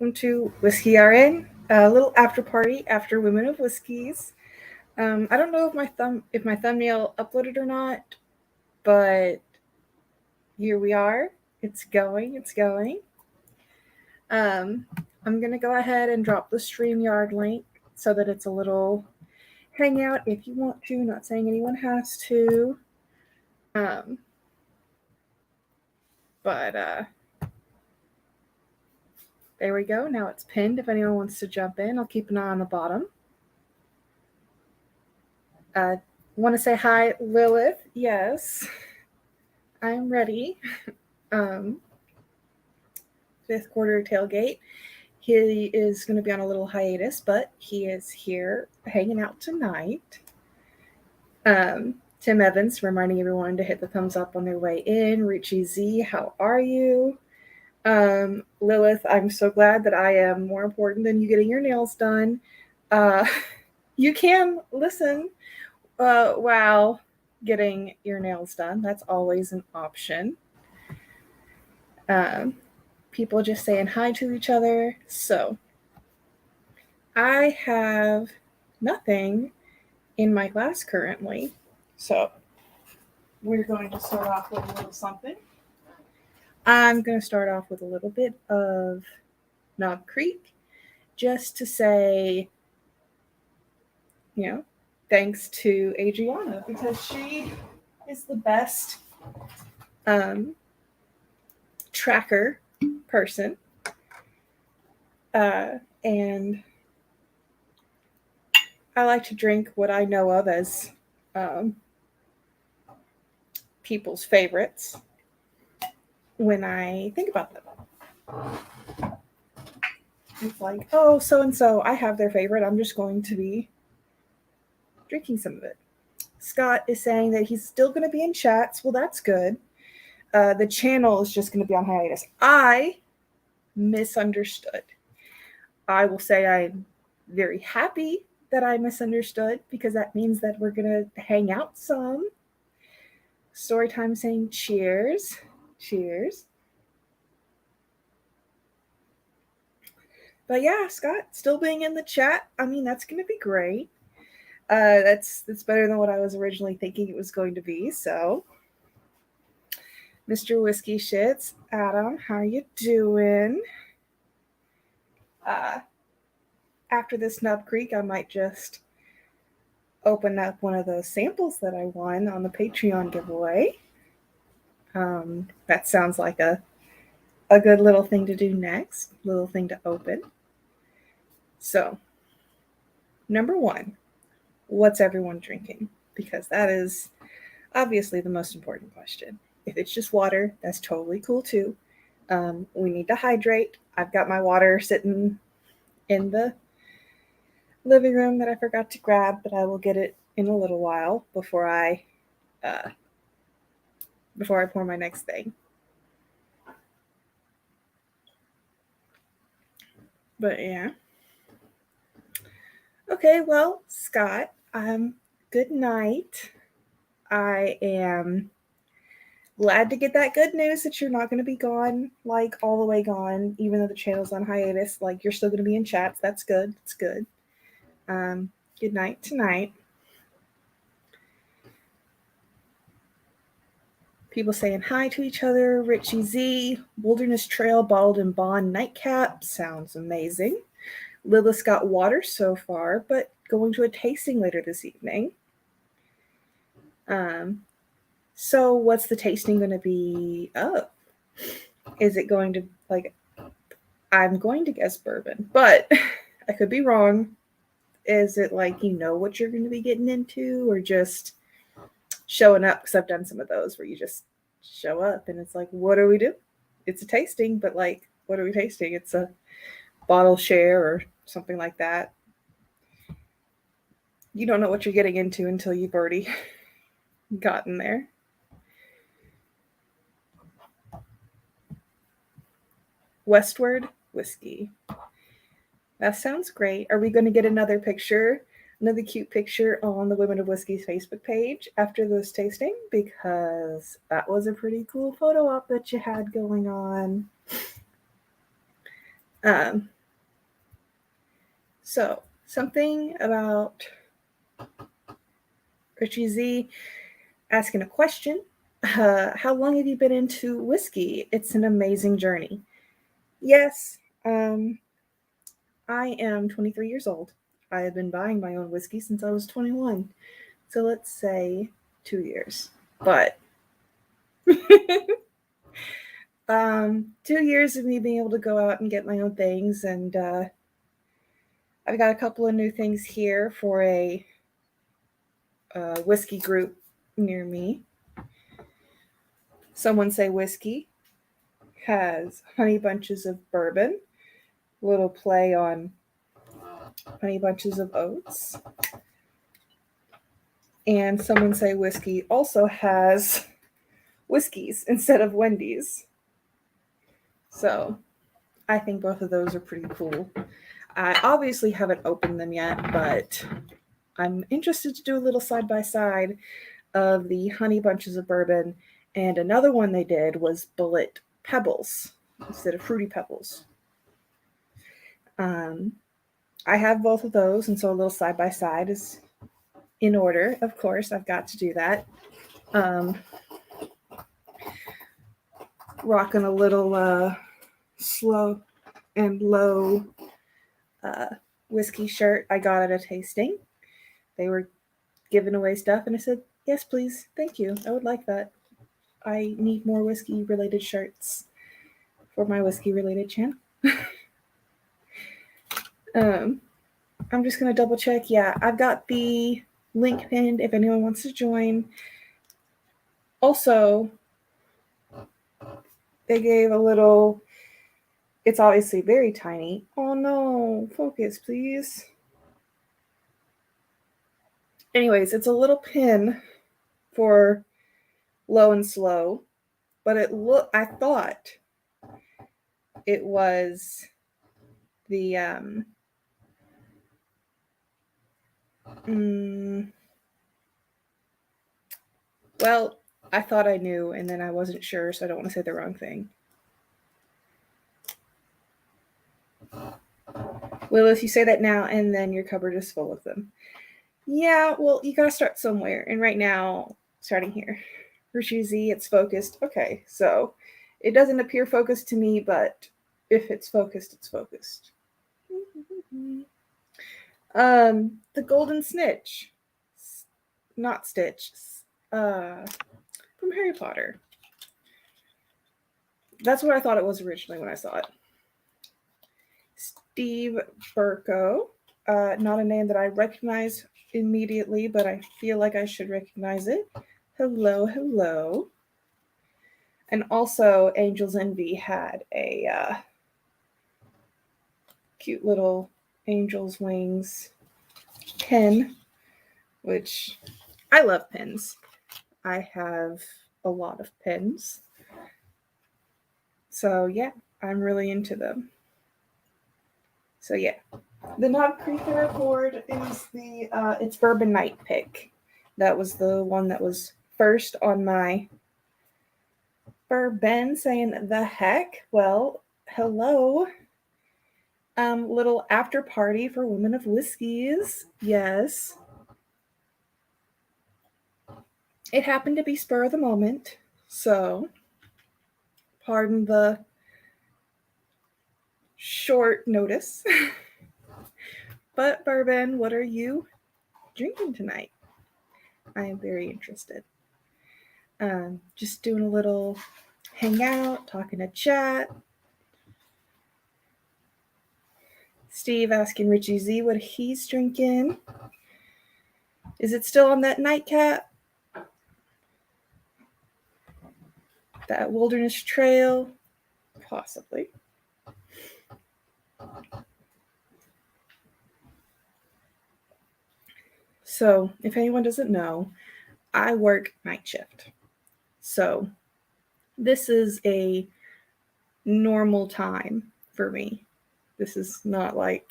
welcome to WhiskeyRN, a little after party after Women of Whiskies. I don't know if my thumbnail uploaded or not, but here we are. It's going. It's going. Um, I'm gonna go ahead and drop the StreamYard link so that it's a little hangout if you want to. Not saying anyone has to. Um, but there we go. Now it's pinned. If anyone wants to jump in, I'll keep an eye on the bottom. Want to say hi, Lilith? Yes, I'm ready. Um, fifth quarter tailgate. He is going to be on a little hiatus, but he is here hanging out tonight. Tim Evans reminding everyone to hit the thumbs up on their way in. Richie Z, how are you? Lilith, I'm so glad that I am more important than you getting your nails done. Uh, you can listen while getting your nails done. That's always an option. People just saying hi to each other. So I have nothing in my glass currently. So we're going to start off with a little something. I'm going to start off with a little bit of Knob Creek just to say, thanks to Adriana because she is the best tracker person. And I like to drink what I know of as people's favorites when I think about them. It's like, oh, so and so, I have their favorite. I'm just going to be drinking some of it. Scott is saying that he's still going to be in chats. Well, that's good. The channel is just going to be on hiatus. I misunderstood. I will say I'm very happy that I misunderstood because that means that we're going to hang out some. Storytime saying cheers. Cheers. But yeah, Scott, still being in the chat. I mean, that's going to be great. That's better than what I was originally thinking it was going to be. So, Mr. Whiskey Shits, Adam, how you doing? After this Nub Creek, I might just open up one of those samples that I won on the Patreon giveaway. That sounds like a good little thing to do next, little thing to open. So, number one, what's everyone drinking? Because that is obviously the most important question. If it's just water, that's totally cool too. We need to hydrate. I've got my water sitting in the living room that I forgot to grab, but I will get it in a little while before I pour my next thing. But yeah. Okay, well, Scott, good night. I am glad to get that good news that you're not going to be gone, like all the way gone, even though the channel's on hiatus. Like you're still going to be in chats. That's good. It's good. Good night tonight. People saying hi to each other. Richie Z, Wilderness Trail Bottled and Bond Nightcap. Sounds amazing. Lilith's got water so far, but going to a tasting later this evening. So what's the tasting going to be of? Is it going to, I'm going to guess bourbon, but I could be wrong. Is it like you know what you're going to be getting into, or just showing up? Because I've done some of those where you just show up and it's like, what do we do? It's a tasting, but like, what are we tasting? It's a bottle share or something like that. You don't know what you're getting into until you've already gotten there. Westward Whiskey. That sounds great. Are we going to get another cute picture on the Women of Whiskies Facebook page after this tasting? Because that was a pretty cool photo op that you had going on. So something about Richie Z asking a question. How long have you been into whiskey? It's an amazing journey. Yes, I am 23 years old. I have been buying my own whiskey since I was 21. So let's say 2 years. But 2 years of me being able to go out and get my own things. And I've got a couple of new things here for a whiskey group near me. Someone Say Whiskey has honey bunches of bourbon, little play on honey bunches of oats. And Someone Say Whiskey also has Whiskies instead of Wendy's. So I think both of those are pretty cool. I obviously haven't opened them yet, but I'm interested to do a little side by side of the honey bunches of bourbon. And another one they did was bullet pebbles instead of fruity pebbles. I have both of those, and so a little side by side is in order. Of course, I've got to do that. Rocking a little slow and low whiskey shirt I got at a tasting. They were giving away stuff, and I said, yes, please. Thank you. I would like that. I need more whiskey related shirts for my whiskey related channel. I'm just going to double check. Yeah, I've got the link pinned if anyone wants to join. Also, they gave a little, it's obviously very tiny. Oh no, focus, please. Anyways, it's a little pin for low and slow, but I thought it was the well, I thought I knew, and then I wasn't sure, so I don't want to say the wrong thing. Willis, you say that now, and then your cupboard is full of them. Yeah, well, you gotta start somewhere, and right now, starting here. Richie Z, it's focused. Okay, so it doesn't appear focused to me, but if it's focused, it's focused. The Golden Snitch, not Stitch, from Harry Potter. That's what I thought it was originally when I saw it. Steve Burko, not a name that I recognize immediately, but I feel like I should recognize it. Hello, hello. And also, Angel's Envy had a cute little angel's wings pin, which I love pins. I have a lot of pins. So yeah, I'm really into them. So yeah, the Knob Creek Report is the it's Bourbon Night pick. That was the one that was first on my Bourbon saying the heck. Well, hello. Little after party for Women of Whiskies. Yes. It happened to be spur of the moment, so pardon the short notice. But Bourbon, what are you drinking tonight? I am very interested. Just doing a little hangout, talking to chat. Steve asking Richie Z what he's drinking. Is it still on that nightcap? That Wilderness Trail? Possibly. So, if anyone doesn't know, I work night shift. So, this is a normal time for me. This is not like,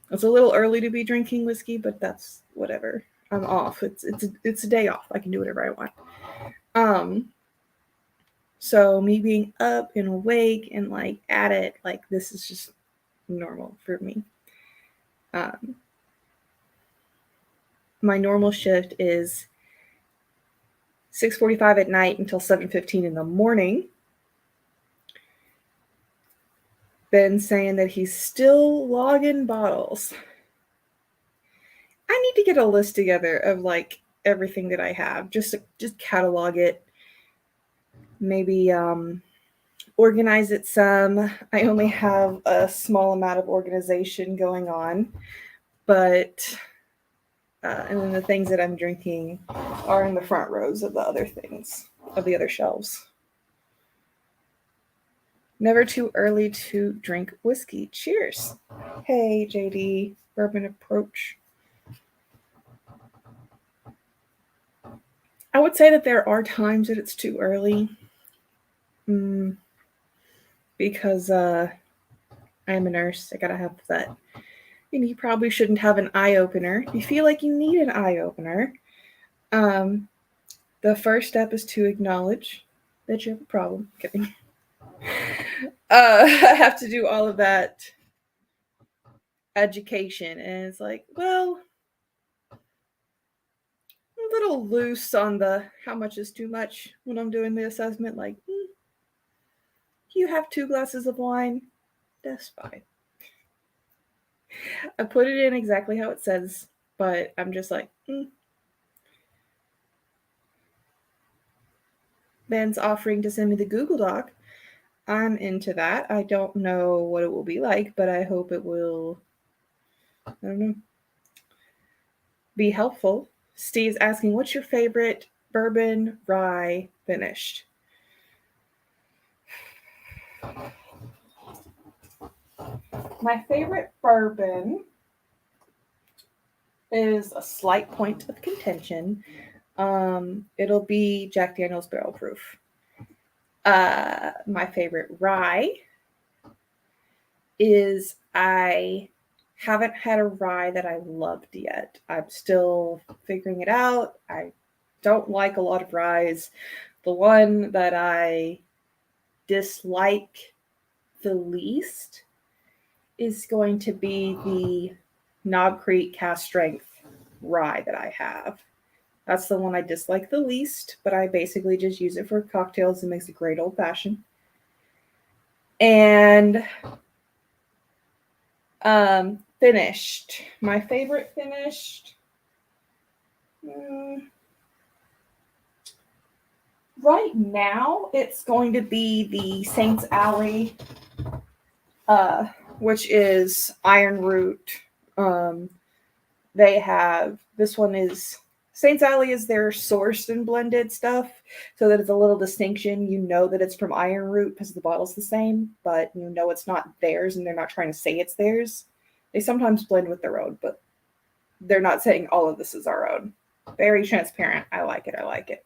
it's a little early to be drinking whiskey, but that's whatever. I'm off. It's a day off. I can do whatever I want. So me being up and awake and like at it, like this is just normal for me. My normal shift is 6:45 at night until 7:15 in the morning. Ben's saying that he's still logging bottles. I need to get a list together of like everything that I have, just catalog it. Maybe organize it some. I only have a small amount of organization going on, but and then the things that I'm drinking are in the front rows of the other things, of the other shelves. Never too early to drink whiskey. Cheers. Hey, JD, Bourbon Approach. I would say that there are times that it's too early. Because I am a nurse. I gotta have that. And you probably shouldn't have an eye opener. If you feel like you need an eye opener, the first step is to acknowledge that you have a problem. Kidding. I have to do all of that education, and it's like, well, a little loose on the how much is too much when I'm doing the assessment. Like, you have 2 glasses of wine. That's fine. I put it in exactly how it says, but I'm just like, Ben's offering to send me the Google Doc. I'm into that. I don't know what it will be like, but I hope it will, I don't know, be helpful. Steve's asking, what's your favorite bourbon rye finished? My favorite bourbon is a slight point of contention. It'll be Jack Daniel's Barrel Proof. My favorite rye is I haven't had a rye that I loved yet. I'm still figuring it out. I don't like a lot of ryes. The one that I dislike the least is going to be the Knob Creek Cast Strength rye that I have. That's the one I dislike the least, but I basically just use it for cocktails and makes a great old fashioned. And finished. My favorite finished. Right now, it's going to be the Saints Alley, which is Iron Root. They have, this one is, Saints Alley is their sourced and blended stuff, so that it's a little distinction. You know that it's from Iron Root because the bottle's the same, but you know it's not theirs, and they're not trying to say it's theirs. They sometimes blend with their own, but they're not saying all of this is our own. Very transparent. I like it.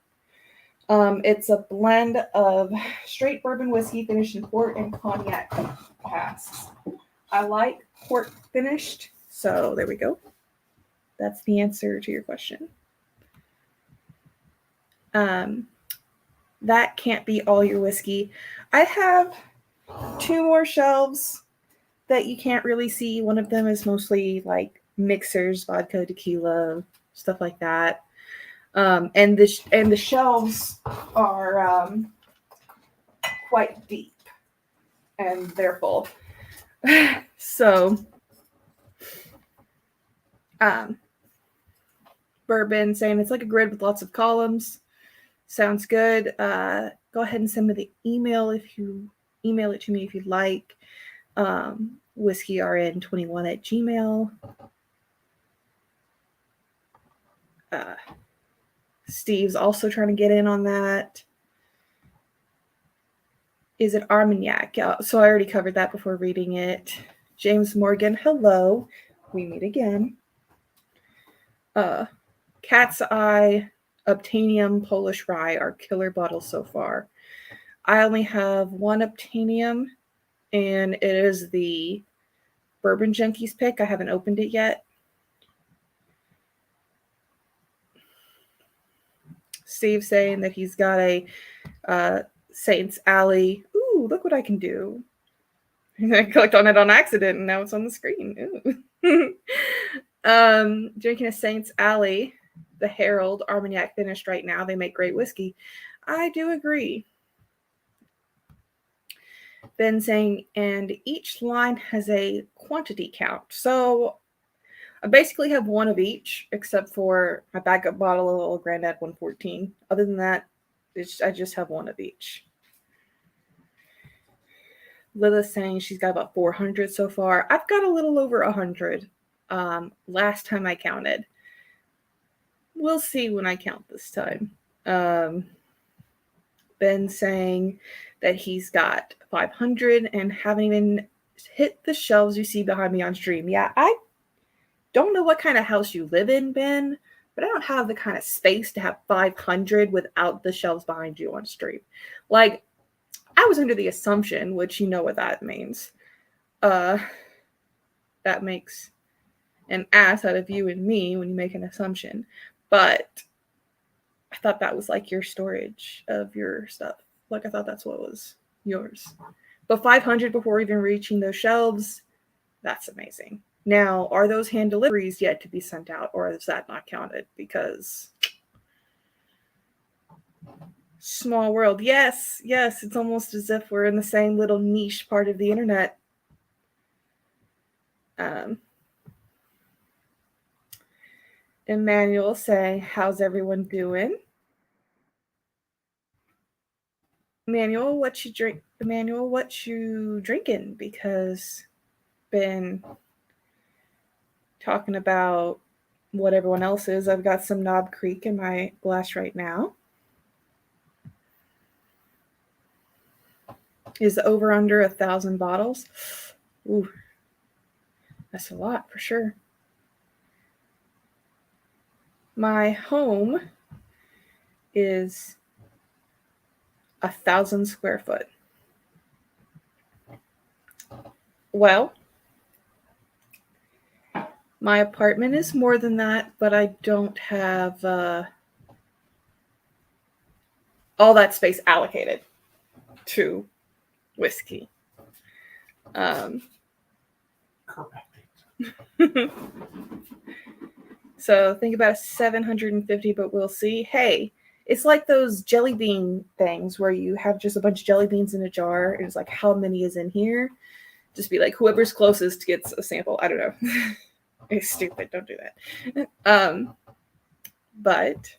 It's a blend of straight bourbon whiskey finished in port and cognac casks. I like port finished, so there we go. That's the answer to your question. That can't be all your whiskey. I have 2 more shelves that you can't really see. One of them is mostly like mixers, vodka, tequila, stuff like that. And the shelves are quite deep, and they're full. So, Bourbon saying it's like a grid with lots of columns. Sounds good. Go ahead and send me the email if you email it to me if you'd like. WhiskeyRN21@gmail. Steve's also trying to get in on that. Is it Armagnac? So I already covered that before reading it. James Morgan, hello. We meet again. Cat's Eye, Obtainium, Polish Rye are killer bottles so far. I only have one Obtainium, and it is the Bourbon Junkies pick. I haven't opened it yet. Steve saying that he's got a Saints Alley. Ooh, look what I can do. I clicked on it on accident and now it's on the screen. Drinking a Saints Alley, the Herald Armagnac finished right now. They make great whiskey. I do agree. Ben saying, and each line has a quantity count. So I basically have one of each, except for my backup bottle of Old Grandad 114. Other than that, I just have one of each. Lilith's saying she's got about 400 so far. I've got a little over 100 last time I counted. We'll see when I count this time. Ben saying that he's got 500 and haven't even hit the shelves you see behind me on stream. Yeah, I don't know what kind of house you live in, Ben, but I don't have the kind of space to have 500 without the shelves behind you on stream. Like, I was under the assumption, which you know what that means. That makes an ass out of you and me when you make an assumption. But I thought that was like your storage of your stuff. Like, I thought that's what was yours. But 500 before even reaching those shelves, that's amazing. Now, are those hand deliveries yet to be sent out, or is that not counted? Because small world. Yes, it's almost as if we're in the same little niche part of the internet. Emmanuel saying, how's everyone doing? Emmanuel, what you drink? Emmanuel, what you drinking? Because been talking about what everyone else is. I've got some Knob Creek in my glass right now. Is over under 1,000 bottles. Ooh, that's a lot for sure. My home is 1,000 square foot. Well, my apartment is more than that, but I don't have all that space allocated to whiskey. So think about 750, but we'll see. Hey, it's like those jelly bean things where you have just a bunch of jelly beans in a jar. And it's like, how many is in here? Just be like, whoever's closest gets a sample. I don't know. It's stupid. Don't do that. But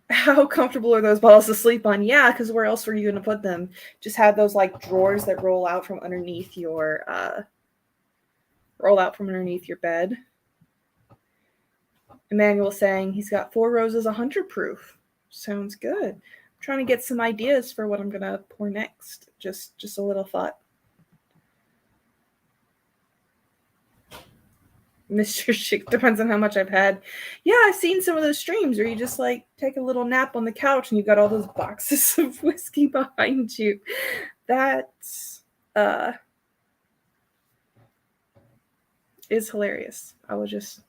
how comfortable are those bottles to sleep on? Yeah, because where else were you going to put them? Just have those like drawers that roll out from underneath your bed. Emmanuel saying he's got 4 roses, 100 proof. Sounds good. I'm trying to get some ideas for what I'm going to pour next. Just a little thought. Mr. Chick, depends on how much I've had. Yeah, I've seen some of those streams where you just like take a little nap on the couch and you've got all those boxes of whiskey behind you. That's is hilarious. I was just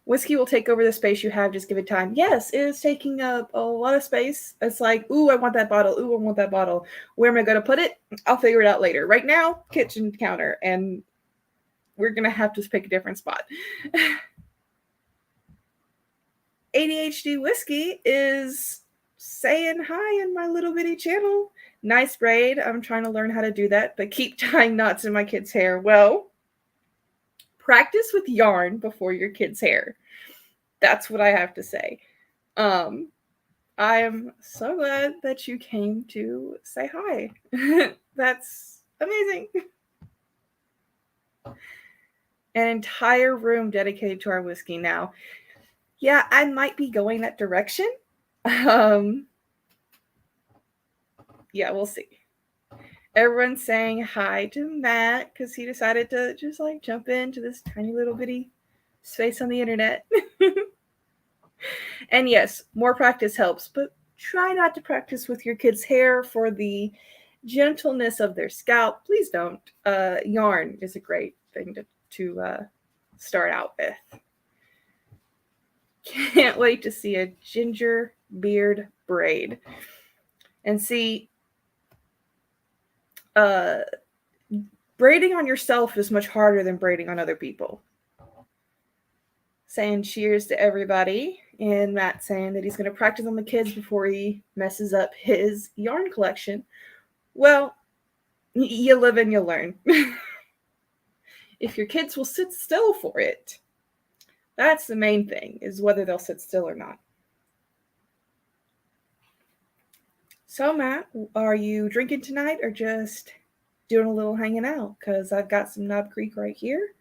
whiskey will take over the space you have. Just give it time. Yes, it is taking up a lot of space. It's like, ooh, I want that bottle. Ooh, I want that bottle. Where am I going to put it? I'll figure it out later. Right now, kitchen counter. And we're going to have to pick a different spot. ADHD Whiskey is saying hi in my little bitty channel. Nice braid. I'm trying to learn how to do that, but keep tying knots in my kid's hair. Well, practice with yarn before your kid's hair. That's what I have to say. I am so glad that you came to say hi. That's amazing. An entire room dedicated to our whiskey now. Yeah, I might be going that direction. Yeah, we'll see. Everyone's saying hi to Matt because he decided to just like jump into this tiny little bitty space on the internet. And yes, more practice helps, but try not to practice with your kids' hair for the gentleness of their scalp. Please don't. Yarn is a great thing to start out with. Can't wait to see a ginger beard braid. And see, uh, braiding on yourself is much harder than braiding on other people. Saying cheers to everybody, and Matt saying that he's going to practice on the kids before he messes up his yarn collection. Well, you live and you learn. If your kids will sit still for it, that's the main thing, is whether they'll sit still or not. So, Matt, are you drinking tonight or just doing a little hanging out? Because I've got some Knob Creek right here,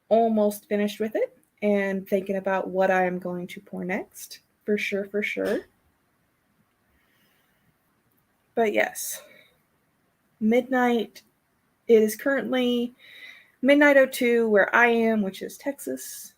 almost finished with it, and thinking about what I am going to pour next. For sure, for sure. But yes, midnight. It is currently midnight 02 where I am, which is Texas.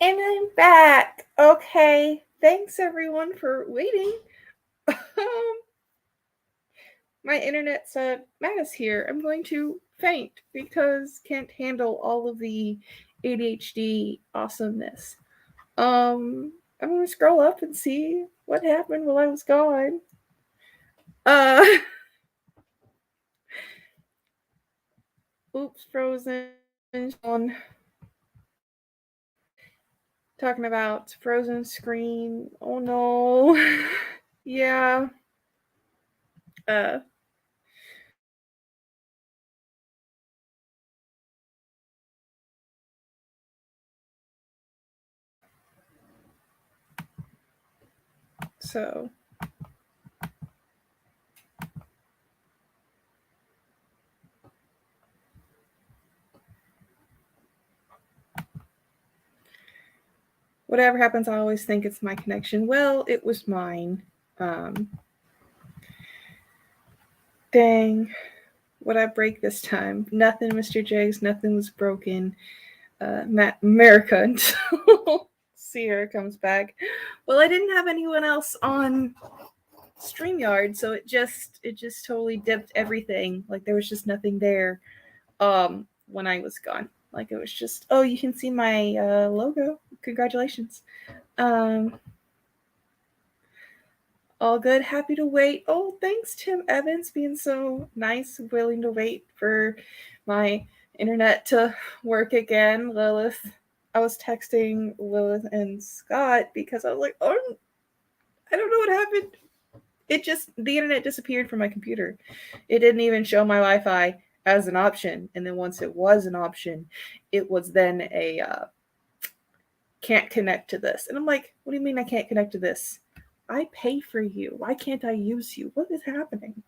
And I'm back. Okay. Thanks everyone for waiting. My internet said, Matt is here. I'm going to faint because can't handle all of the ADHD awesomeness. I'm gonna scroll up and see what happened while I was gone. Uh Oops, Frozen. Talking about Frozen screen. Oh no. Yeah. Uh so whatever happens, I always think it's my connection. Well, it was mine. Um Dang. What I break this time? Nothing, Mr. Jigs. Nothing was broken. America until Sierra comes back. Well, I didn't have anyone else on StreamYard, so it just totally dipped everything. Like there was just nothing there when I was gone. Like it was just, oh, you can see my logo. Congratulations. Um all good, happy to wait. Oh, thanks Tim Evans being so nice, willing to wait for my internet to work again. Lilith, I was texting Lilith and Scott because I was like, oh, I don't know what happened. The internet disappeared from my computer. It didn't even show my Wi-Fi as an option, and then once it was an option, it was then a can't connect to this. And I'm like, what do you mean I can't connect to this? I pay for you. Why can't I use you? What is happening?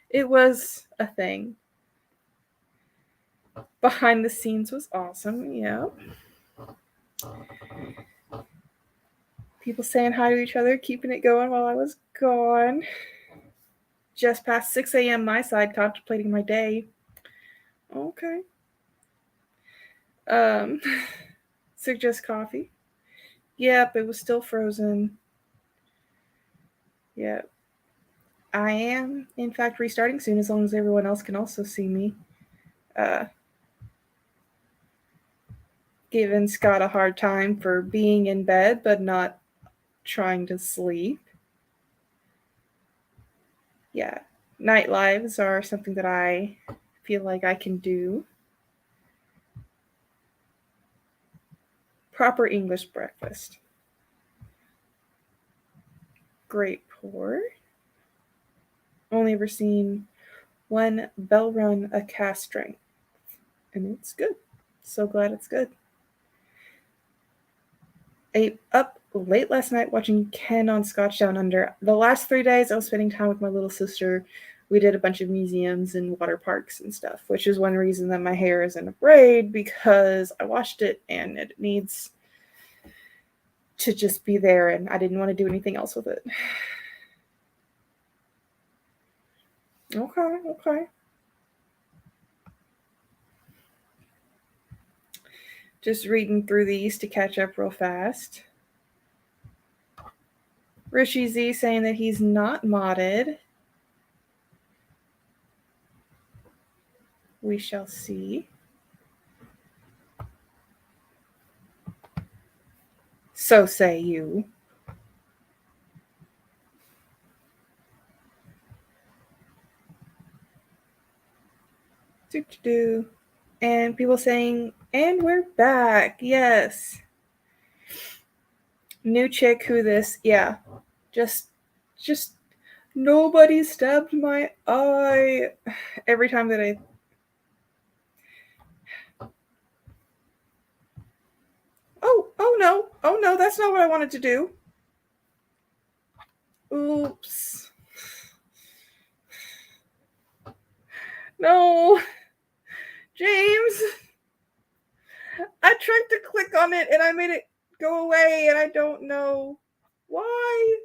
It was a thing. Behind the scenes was awesome. Yeah. People saying hi to each other, keeping it going while I was gone. Just past 6 a.m. my side, contemplating my day. Okay. Um, suggest coffee. Yep, it was still frozen. Yep. I am, in fact, restarting soon as long as everyone else can also see me. Uh, Giving Scott a hard time for being in bed but not trying to sleep. Yeah, night lives are something that I feel like I can do. Proper English breakfast. Great pour. Only ever seen one bell run a cast strength, and it's good. So glad it's good. Up late last night watching Ken on Scotch Down Under. The last 3 days I was spending time with my little sister. We did a bunch of museums and water parks and stuff, which is one reason that my hair is in a braid because I washed it and it needs to just be there and I didn't want to do anything else with it. Okay. Just reading through these to catch up real fast. Rishi Z saying that he's not modded. We shall see. So say you. Do. And people saying, and we're back. Yes. New chick who this. Yeah. Just nobody stabbed my eye. Every time that I. Oh no, that's not what I wanted to do. Oops. No. James. I tried to click on it and I made it go away and I don't know why.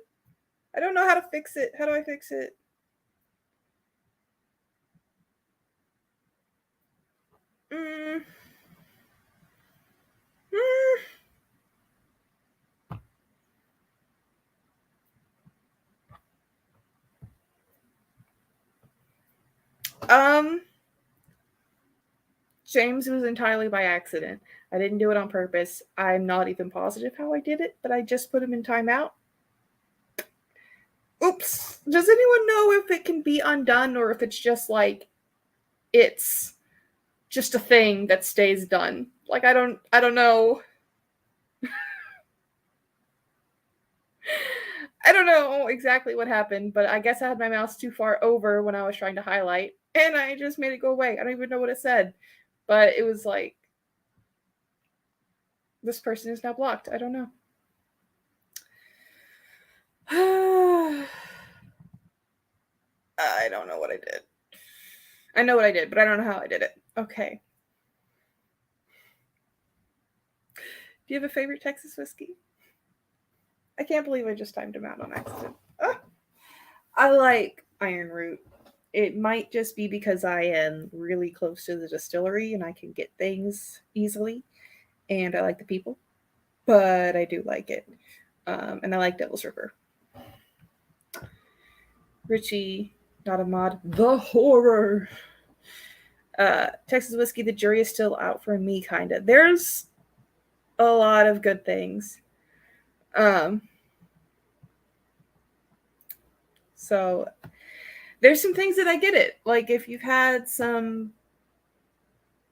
I don't know how to fix it. How do I fix it? Mm. Mm. James was entirely by accident. I didn't do it on purpose. I'm not even positive how I did it, but I just put him in timeout. Oops. Does anyone know if it can be undone or if it's just like it's just a thing that stays done? Like I don't know. I don't know exactly what happened, but I guess I had my mouse too far over when I was trying to highlight and I just made it go away. I don't even know what it said, but it was like this person is now blocked. I don't know. I don't know what I did. I know what I did, but I don't know how I did it. Okay. Do you have a favorite Texas whiskey? I can't believe I just timed him out on accident. I like Iron Root. It might just be because I am really close to the distillery and I can get things easily, and I like the people, but I do like it. And I like Devil's River. Richie, not a mod, the horror. Texas whiskey, the jury is still out for me, kind of. There's a lot of good things. So there's some things that I get it. Like if you've had some,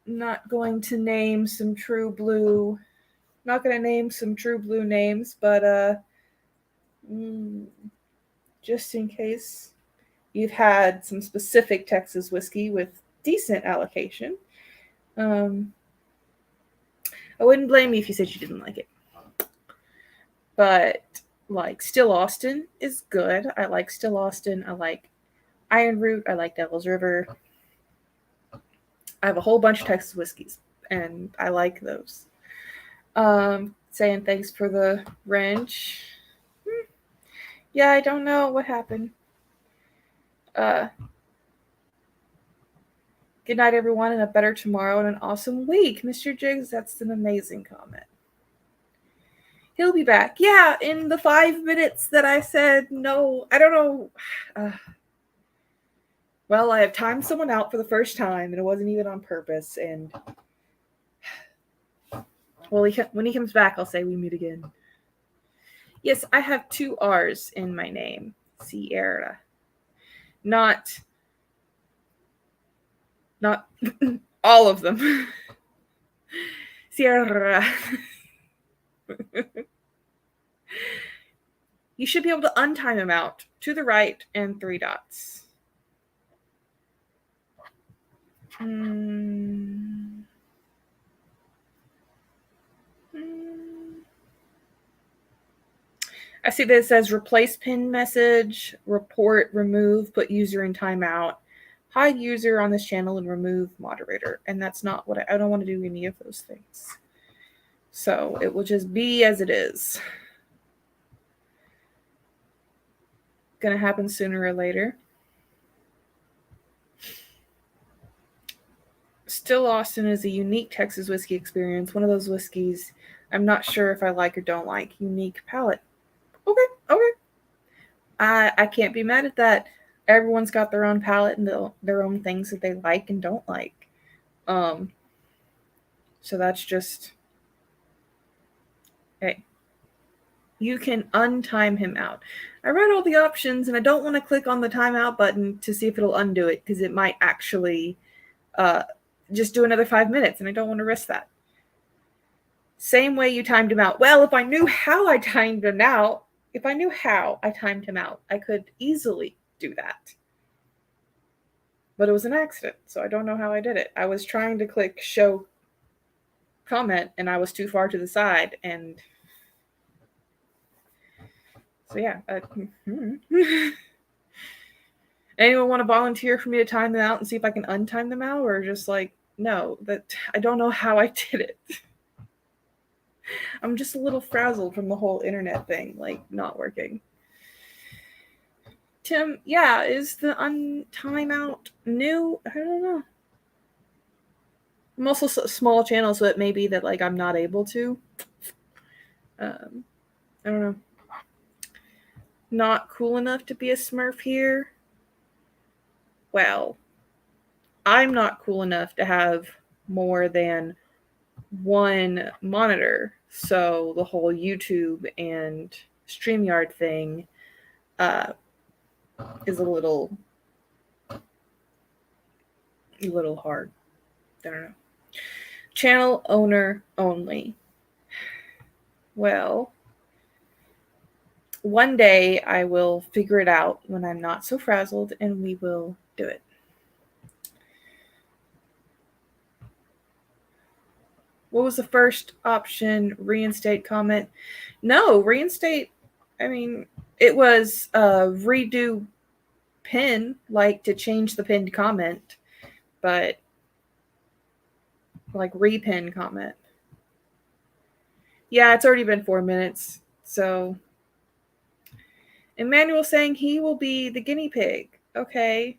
not going to name some true blue, not going to name some true blue names, but just in case you've had some specific Texas whiskey with decent allocation, I wouldn't blame you if you said you didn't like it. But like Still Austin is good. I like Still Austin. I like Iron Root. I like Devil's River. I have a whole bunch of Texas whiskeys, and I like those. Saying thanks for the wrench. Yeah, I don't know what happened. Good night, everyone, and a better tomorrow and an awesome week. Mr. Jiggs, that's an amazing comment. He'll be back. Yeah, in the 5 minutes that I said no. I don't know. Well, I have timed someone out for the first time, and it wasn't even on purpose. And well, when he comes back, I'll say we meet again. Yes, I have 2 R's in my name. Sierra. Not all of them. Sierra. You should be able to untime him out to the right and 3 dots. I see this as replace pin message, report, remove, put user in timeout, hide user on this channel, and remove moderator. And that's not what I don't want to do any of those things. So it will just be as it is. Gonna happen sooner or later. Still Austin is a unique Texas whiskey experience. One of those whiskeys I'm not sure if I like or don't like. Unique palate. Okay. I can't be mad at that. Everyone's got their own palate and their own things that they like and don't like. So that's just, hey, you can untime him out. I read all the options and I don't want to click on the timeout button to see if it'll undo it because it might actually just do another 5 minutes and I don't want to risk that. Same way you timed him out. Well, if I knew how I timed him out, I could easily do that. But it was an accident, so I don't know how I did it. I was trying to click show comment and I was too far to the side, and so yeah. Anyone want to volunteer for me to time them out and see if I can untime them out, or just like, no, that I don't know how I did it. I'm just a little frazzled from the whole internet thing, like not working. Tim, yeah, is the untimeout new? I don't know. I'm also a small channel, so it may be that like I'm not able to. I don't know. Not cool enough to be a Smurf here. Well, I'm not cool enough to have more than one monitor. So the whole YouTube and StreamYard thing is a little hard. I don't know. Channel owner only. Well, one day I will figure it out when I'm not so frazzled, and we will do it. What was the first option? Reinstate comment? No, reinstate. I mean, it was redo pin, like to change the pinned comment, but like repin comment. Yeah, it's already been 4 minutes. So Emmanuel saying he will be the guinea pig. Okay.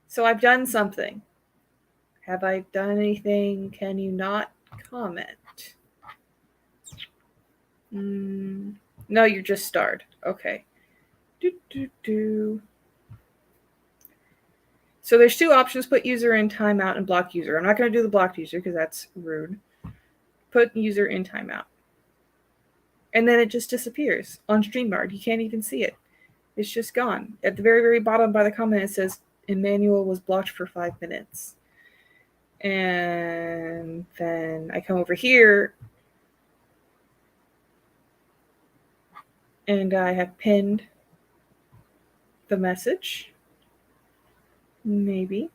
So I've done something. Have I done anything? Can you not comment? No, you're just starred. Okay. So there's two options: put user in timeout and block user. I'm not going to do the blocked user because that's rude. Put user in timeout. And then it just disappears on StreamYard. You can't even see it. It's just gone. At the very, very bottom by the comment, it says Emmanuel was blocked for 5 minutes. And then I come over here and I have pinned the message. Maybe.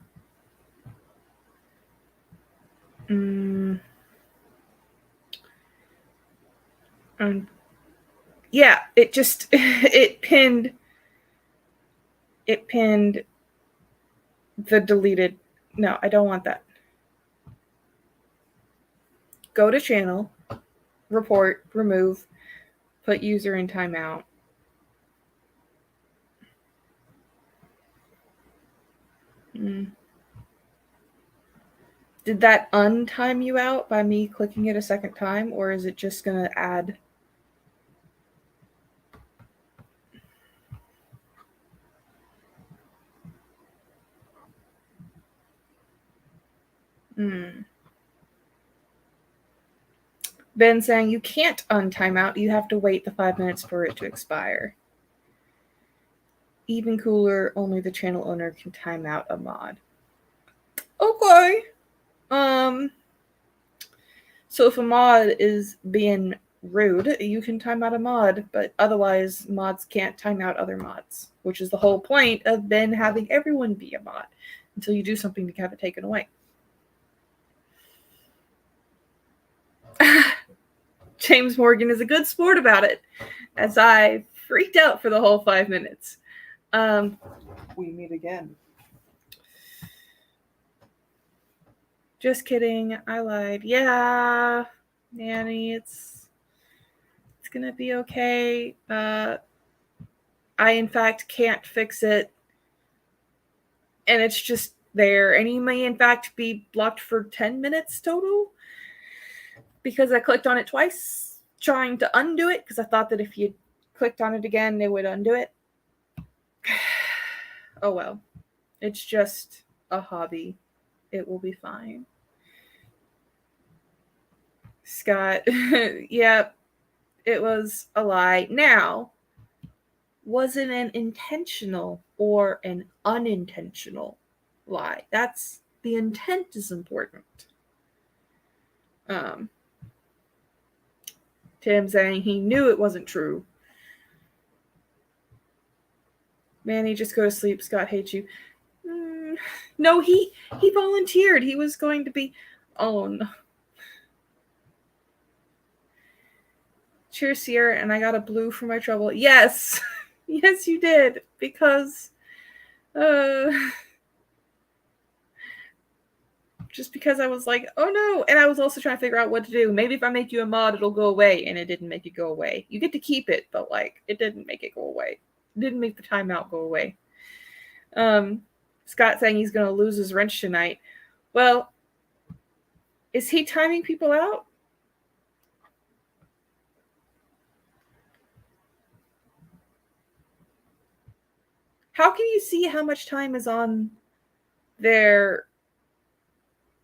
Yeah, it just it pinned the deleted. No, I don't want that. Go to channel, report, remove, put user in timeout. Did that untime you out by me clicking it a second time, or is it just going to add? Ben saying you can't untime out. You have to wait the 5 minutes for it to expire. Even cooler, only the channel owner can time out a mod. Okay. So if a mod is being rude, you can time out a mod, but otherwise mods can't time out other mods, which is the whole point of Ben having everyone be a mod until you do something to have it taken away. James Morgan is a good sport about it, as I freaked out for the whole 5 minutes. We meet again. Just kidding. I lied. Yeah, Nanny, it's gonna be okay. I, in fact, can't fix it. And it's just there. And you may, in fact, be blocked for 10 minutes total because I clicked on it twice trying to undo it because I thought that if you clicked on it again, it would undo it. Oh, well. It's just a hobby. It will be fine. Scott, yep, it was a lie. Now, was it an intentional or an unintentional lie? That's the intent is important. Tim saying he knew it wasn't true. Manny, just go to sleep. Scott hates you. No, he volunteered. He was going to be. Oh no. Cheers, Sierra, and I got a blue for my trouble. Yes. Yes, you did. Because just because I was like, oh no. And I was also trying to figure out what to do. Maybe if I make you a mod, it'll go away. And it didn't make it go away. You get to keep it, but like it didn't make it go away. It didn't make the timeout go away. Scott saying he's gonna lose his wrench tonight. Well, is he timing people out? How can you see how much time is on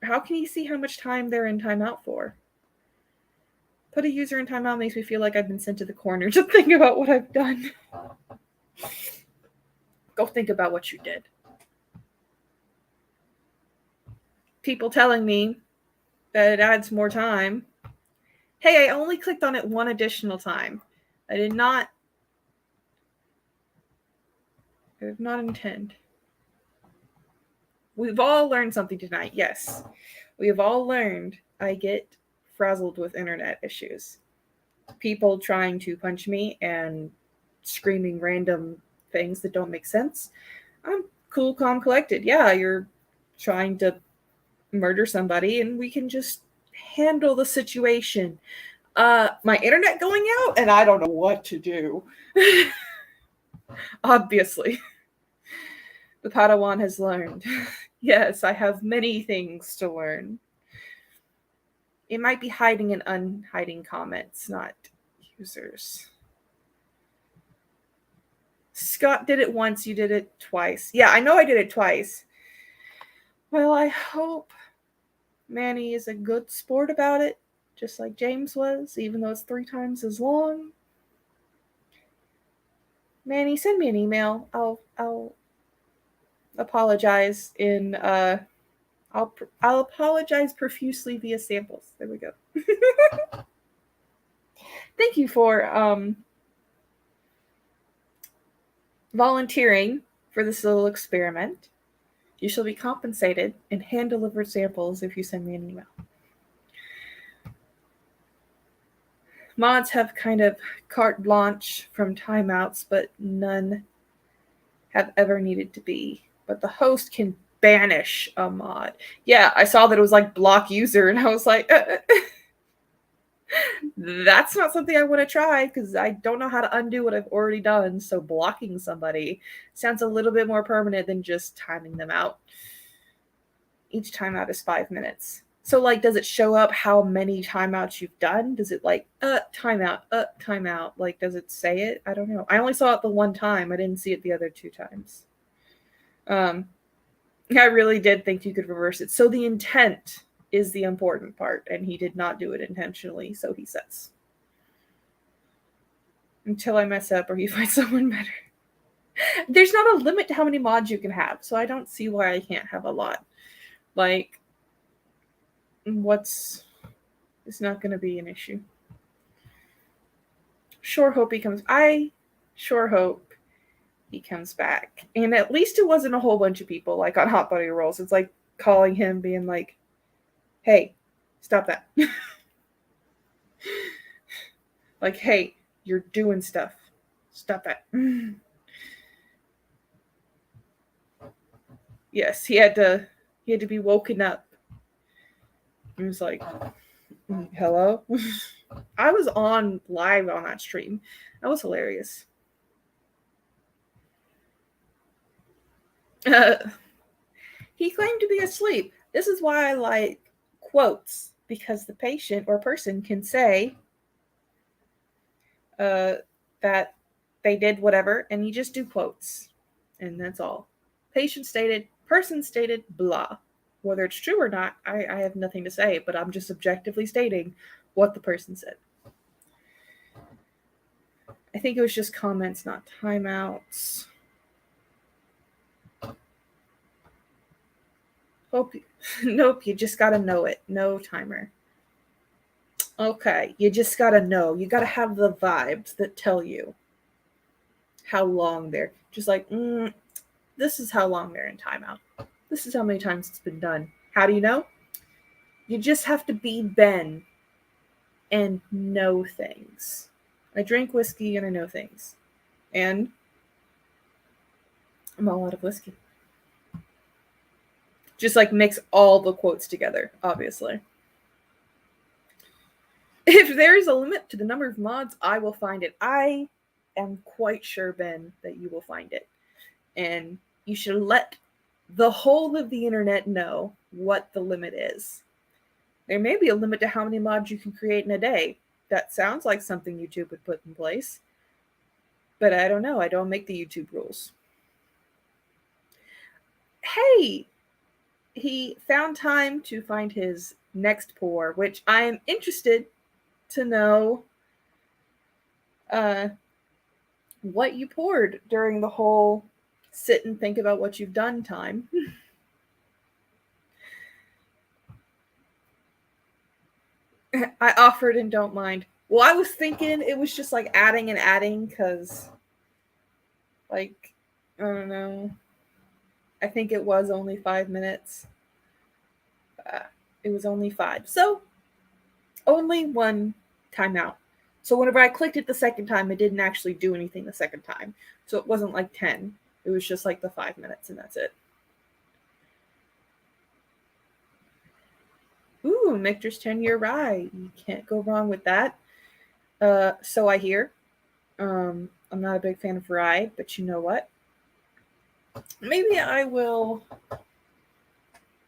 how can you see how much time they're in timeout for? Put a user in timeout makes me feel like I've been sent to the corner to think about what I've done. Go think about what you did. People telling me that it adds more time. Hey, I only clicked on it one additional time. I did not intend. We've all learned something tonight. Yes. We have all learned I get frazzled with internet issues. People trying to punch me and screaming random things that don't make sense. I'm cool, calm, collected. Yeah, you're trying to murder somebody and we can just handle the situation. My internet going out and I don't know what to do. Obviously. The Padawan has learned. Yes, I have many things to learn. It might be hiding and unhiding comments, not users. Scott did it once, you did it twice. Yeah, I know I did it twice. Well, I hope Manny is a good sport about it, just like James was, even though it's 3 times as long. Manny, send me an email. I'll apologize in I'll apologize profusely via samples. There we go. Thank you for volunteering for this little experiment. You shall be compensated in hand-delivered samples if you send me an email. Mods have kind of carte blanche from timeouts, but none have ever needed to be. But the host can banish a mod. Yeah, I saw that it was like block user, and I was like, that's not something I want to try because I don't know how to undo what I've already done. So blocking somebody sounds a little bit more permanent than just timing them out. Each timeout is 5 minutes. So, like, does it show up how many timeouts you've done? Does it like, timeout, timeout? Like, does it say it? I don't know. I only saw it the one time. I didn't see it the other 2 times. I really did think you could reverse it. So the intent is the important part, and he did not do it intentionally, so he says. Until I mess up or you find someone better. There's not a limit to how many mods you can have, so I don't see why I can't have a lot. Like, it's not going to be an issue. I sure hope he comes back. And at least it wasn't a whole bunch of people, like on Hot Buddy Rolls. It's like calling him, being like, hey, stop that. Like, hey, you're doing stuff. Stop that. Yes, he had to be woken up. He was like, hello? I was on live on that stream. That was hilarious. He claimed to be asleep. This is why I like quotes, because the patient or person can say that they did whatever, and you just do quotes, and that's all. Patient stated, person stated, blah. Whether it's true or not, I have nothing to say, but I'm just objectively stating what the person said. I think it was just comments, not timeouts. Nope, you just gotta know it. No timer. Okay, you just gotta know. You gotta have the vibes that tell you how long they're. Just like, this is how long they're in timeout. This is how many times it's been done. How do you know? You just have to be Ben and know things. I drink whiskey and I know things. And I'm all out of whiskey. Just like mix all the quotes together, obviously. If there is a limit to the number of mods, I will find it. I am quite sure, Ben, that you will find it. And you should let the whole of the internet know what the limit is. There may be a limit to how many mods you can create in a day. That sounds like something YouTube would put in place. But I don't know. I don't make the YouTube rules. Hey, he found time to find his next pour, which I am interested to know what you poured during the whole sit and think about what you've done time. I offered and don't mind. Well, I was thinking it was just like adding and adding because, like, I don't know. I think it was only 5 minutes. It was only 5. So, only one timeout. So, whenever I clicked it the second time, it didn't actually do anything the second time. So, it wasn't like 10. It was just like the 5 minutes, and that's it. Ooh, Michter's 10-year rye. You can't go wrong with that. So I hear. I'm not a big fan of rye, but you know what? Maybe I will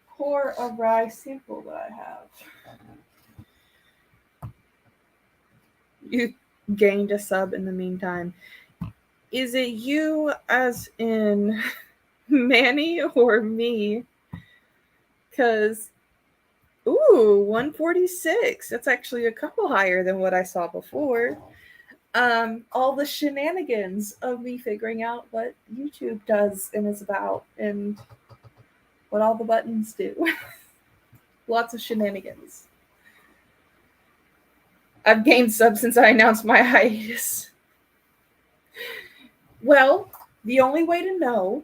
pour a rye sample that I have. You gained a sub in the meantime. Is it you as in Manny or me? Because, ooh, 146. That's actually a couple higher than what I saw before. All the shenanigans of me figuring out what YouTube does and is about and what all the buttons do. Lots of shenanigans. I've gained subs since I announced my hiatus. Well, the only way to know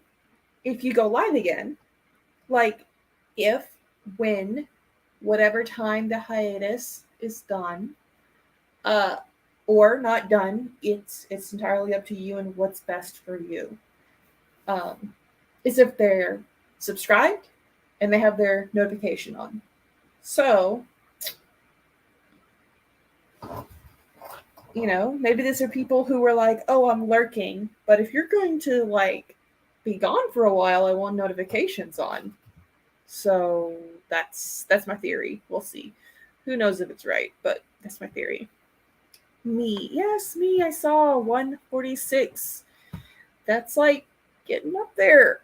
if you go live again, like if, when, whatever time the hiatus is done, or not done, it's entirely up to you and what's best for you. Is if they're subscribed and they have their notification on. So, you know, maybe these are people who were like, oh, I'm lurking. But if you're going to like be gone for a while, I want notifications on. So that's my theory. We'll see. Who knows if it's right, but that's my theory. Me. Yes, me. I saw 146. That's like getting up there.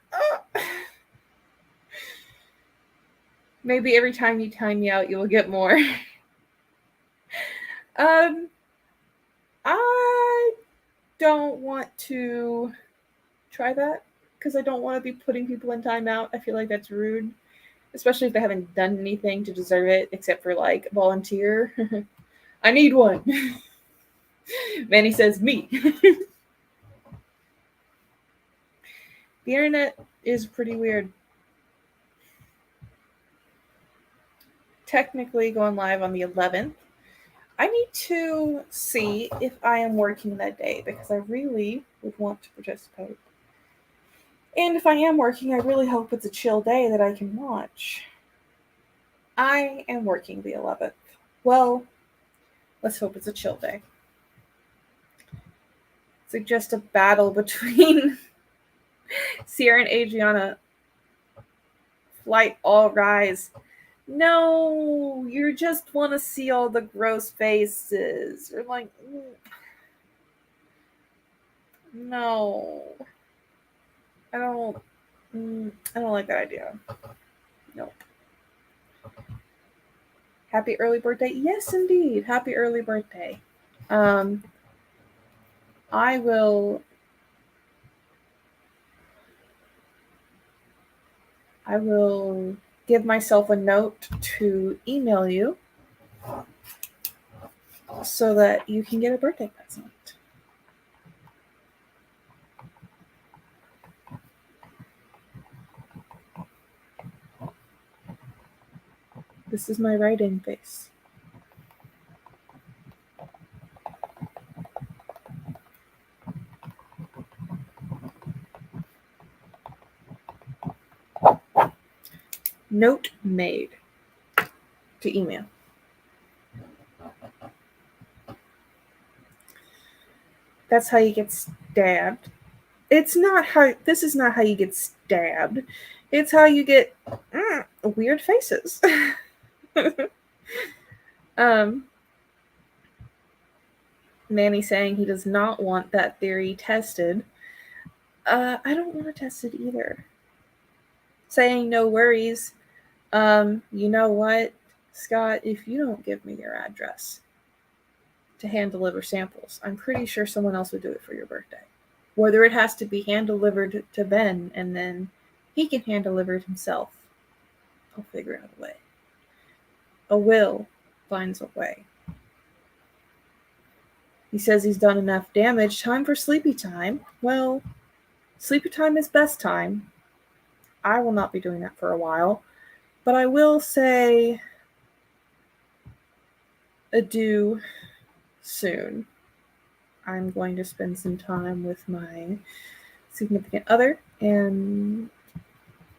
Maybe every time you time me out, you will get more. I don't want to try that because I don't want to be putting people in timeout. I feel like that's rude, especially if they haven't done anything to deserve it except for like volunteer. I need one. Manny says me. The internet is pretty weird. Technically going live on the 11th. I need to see if I am working that day because I really would want to participate. And if I am working, I really hope it's a chill day that I can watch. I am working the 11th. Well, let's hope it's a chill day. It's just a battle between Sierra and Adriana. Flight all rise. No, you just want to see all the gross faces. You're like, no. I don't like that idea. Nope. Happy early birthday. Yes, indeed. Happy early birthday. I will give myself a note to email you so that you can get a birthday present. This is my write-in face. Note made to email. That's how you get stabbed. This is not how you get stabbed. It's how you get weird faces. Manny saying he does not want that theory tested. I don't want to test it either. Saying no worries. You know what, Scott? If you don't give me your address to hand deliver samples, I'm pretty sure someone else would do it for your birthday. Whether it has to be hand delivered to Ben and then he can hand deliver it himself, I'll figure out a way. A will finds a way. He says he's done enough damage. Time for sleepy time. Well, sleepy time is best time. I will not be doing that for a while. But I will say adieu soon. I'm going to spend some time with my significant other, and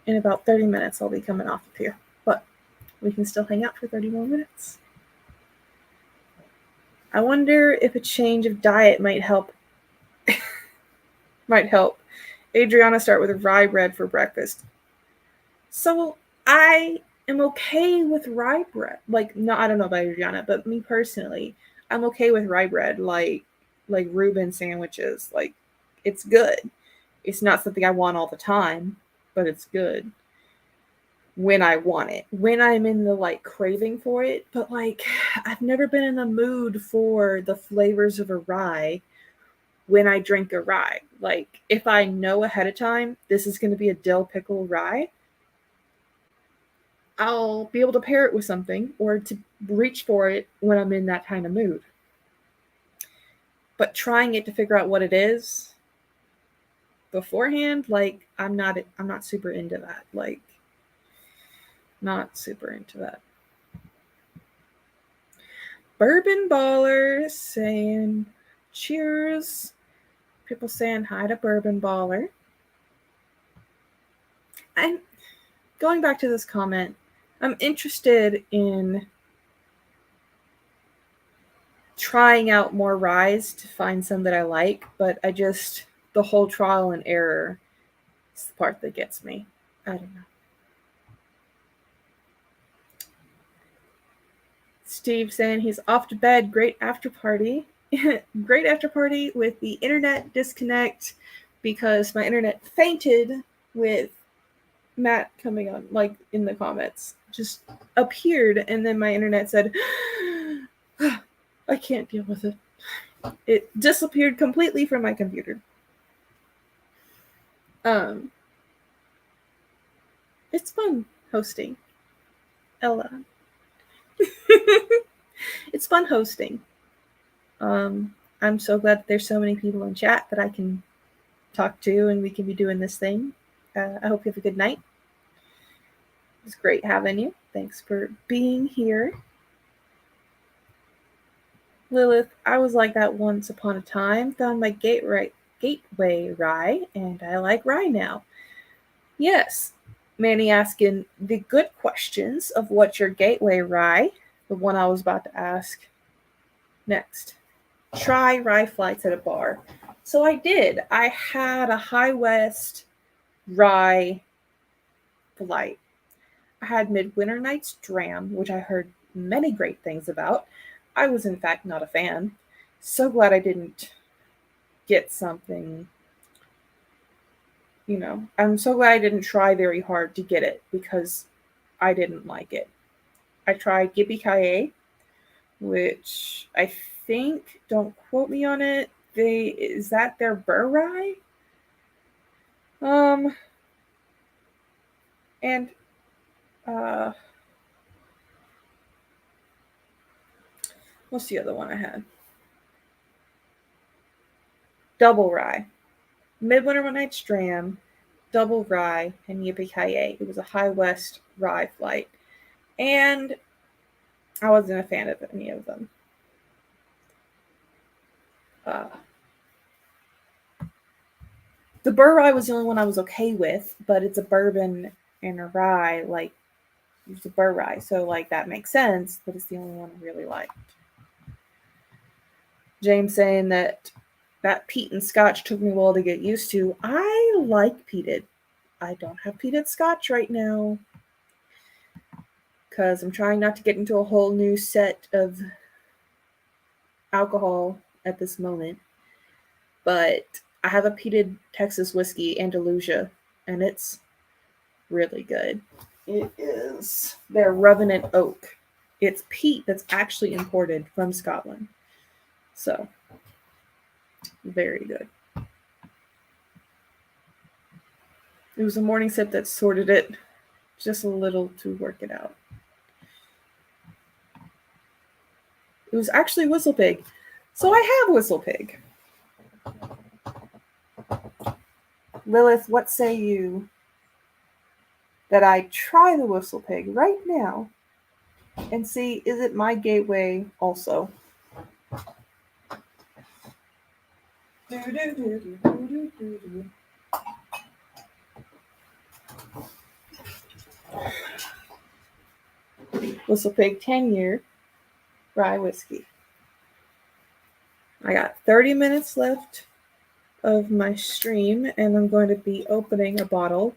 in about 30 minutes I'll be coming off of here. But we can still hang out for 30 more minutes. I wonder if a change of diet might help. Adriana start with rye bread for breakfast. So I am okay with rye bread. Like, no, I don't know about Adriana, but me personally, I'm okay with rye bread, like Reuben sandwiches. Like, it's good. It's not something I want all the time, but it's good when I want it. When I'm in the like craving for it, but like I've never been in the mood for the flavors of a rye when I drink a rye. Like, if I know ahead of time this is going to be a dill pickle rye, I'll be able to pair it with something or to reach for it when I'm in that kind of mood. But trying it to figure out what it is beforehand, like I'm not super into that. Like, not super into that. Bourbon Baller saying cheers. People saying hi to Bourbon Baller. I'm going back to this comment. I'm interested in trying out more ryes to find some that I like, but the whole trial and error is the part that gets me. I don't know. Steve saying he's off to bed. Great after party. Great after party with the internet disconnect because my internet fainted with Matt coming on, like in the comments. Just appeared, and then my internet said, I can't deal with it. It disappeared completely from my computer. It's fun hosting. Ella. It's fun hosting. I'm so glad that there's so many people in chat that I can talk to and we can be doing this thing. I hope you have a good night. It was great having you. Thanks for being here. Lilith, I was like that once upon a time. Found my gateway rye, and I like rye now. Yes. Manny asking the good questions of what's your gateway rye, the one I was about to ask next. Try rye flights at a bar. So I did. I had a High West rye flight. I had Midwinter Night's Dram, which I heard many great things about. I was, in fact, not a fan. So glad I didn't get something, I'm so glad I didn't try very hard to get it because I didn't like it. I tried Yippee-Ki-Yay, which I think, don't quote me on it, is that their burr rye? And what's the other one I had? Double rye. Midwinter Night's Dram, double rye, and Yippee-Ki-Yay. It was a High West rye flight. And I wasn't a fan of any of them. The burr rye was the only one I was okay with, but it's a bourbon and a rye, like, it's a burr rye, so, like, that makes sense, but it's the only one I really liked. James saying that peat and scotch took me a while to get used to. I like peated. I don't have peated scotch right now because I'm trying not to get into a whole new set of alcohol at this moment. But I have a peated Texas whiskey, Andalusia, and it's really good. It is their Revenant Oak. It's peat that's actually imported from Scotland. So, very good. It was a morning sip that sorted it just a little to work it out. It was actually Whistle Pig. So I have Whistle Pig. Lilith, what say you that I try the Whistle Pig right now and see, is it my gateway also? Whistle Pig 10-year rye whiskey. I got 30 minutes left of my stream, and I'm going to be opening a bottle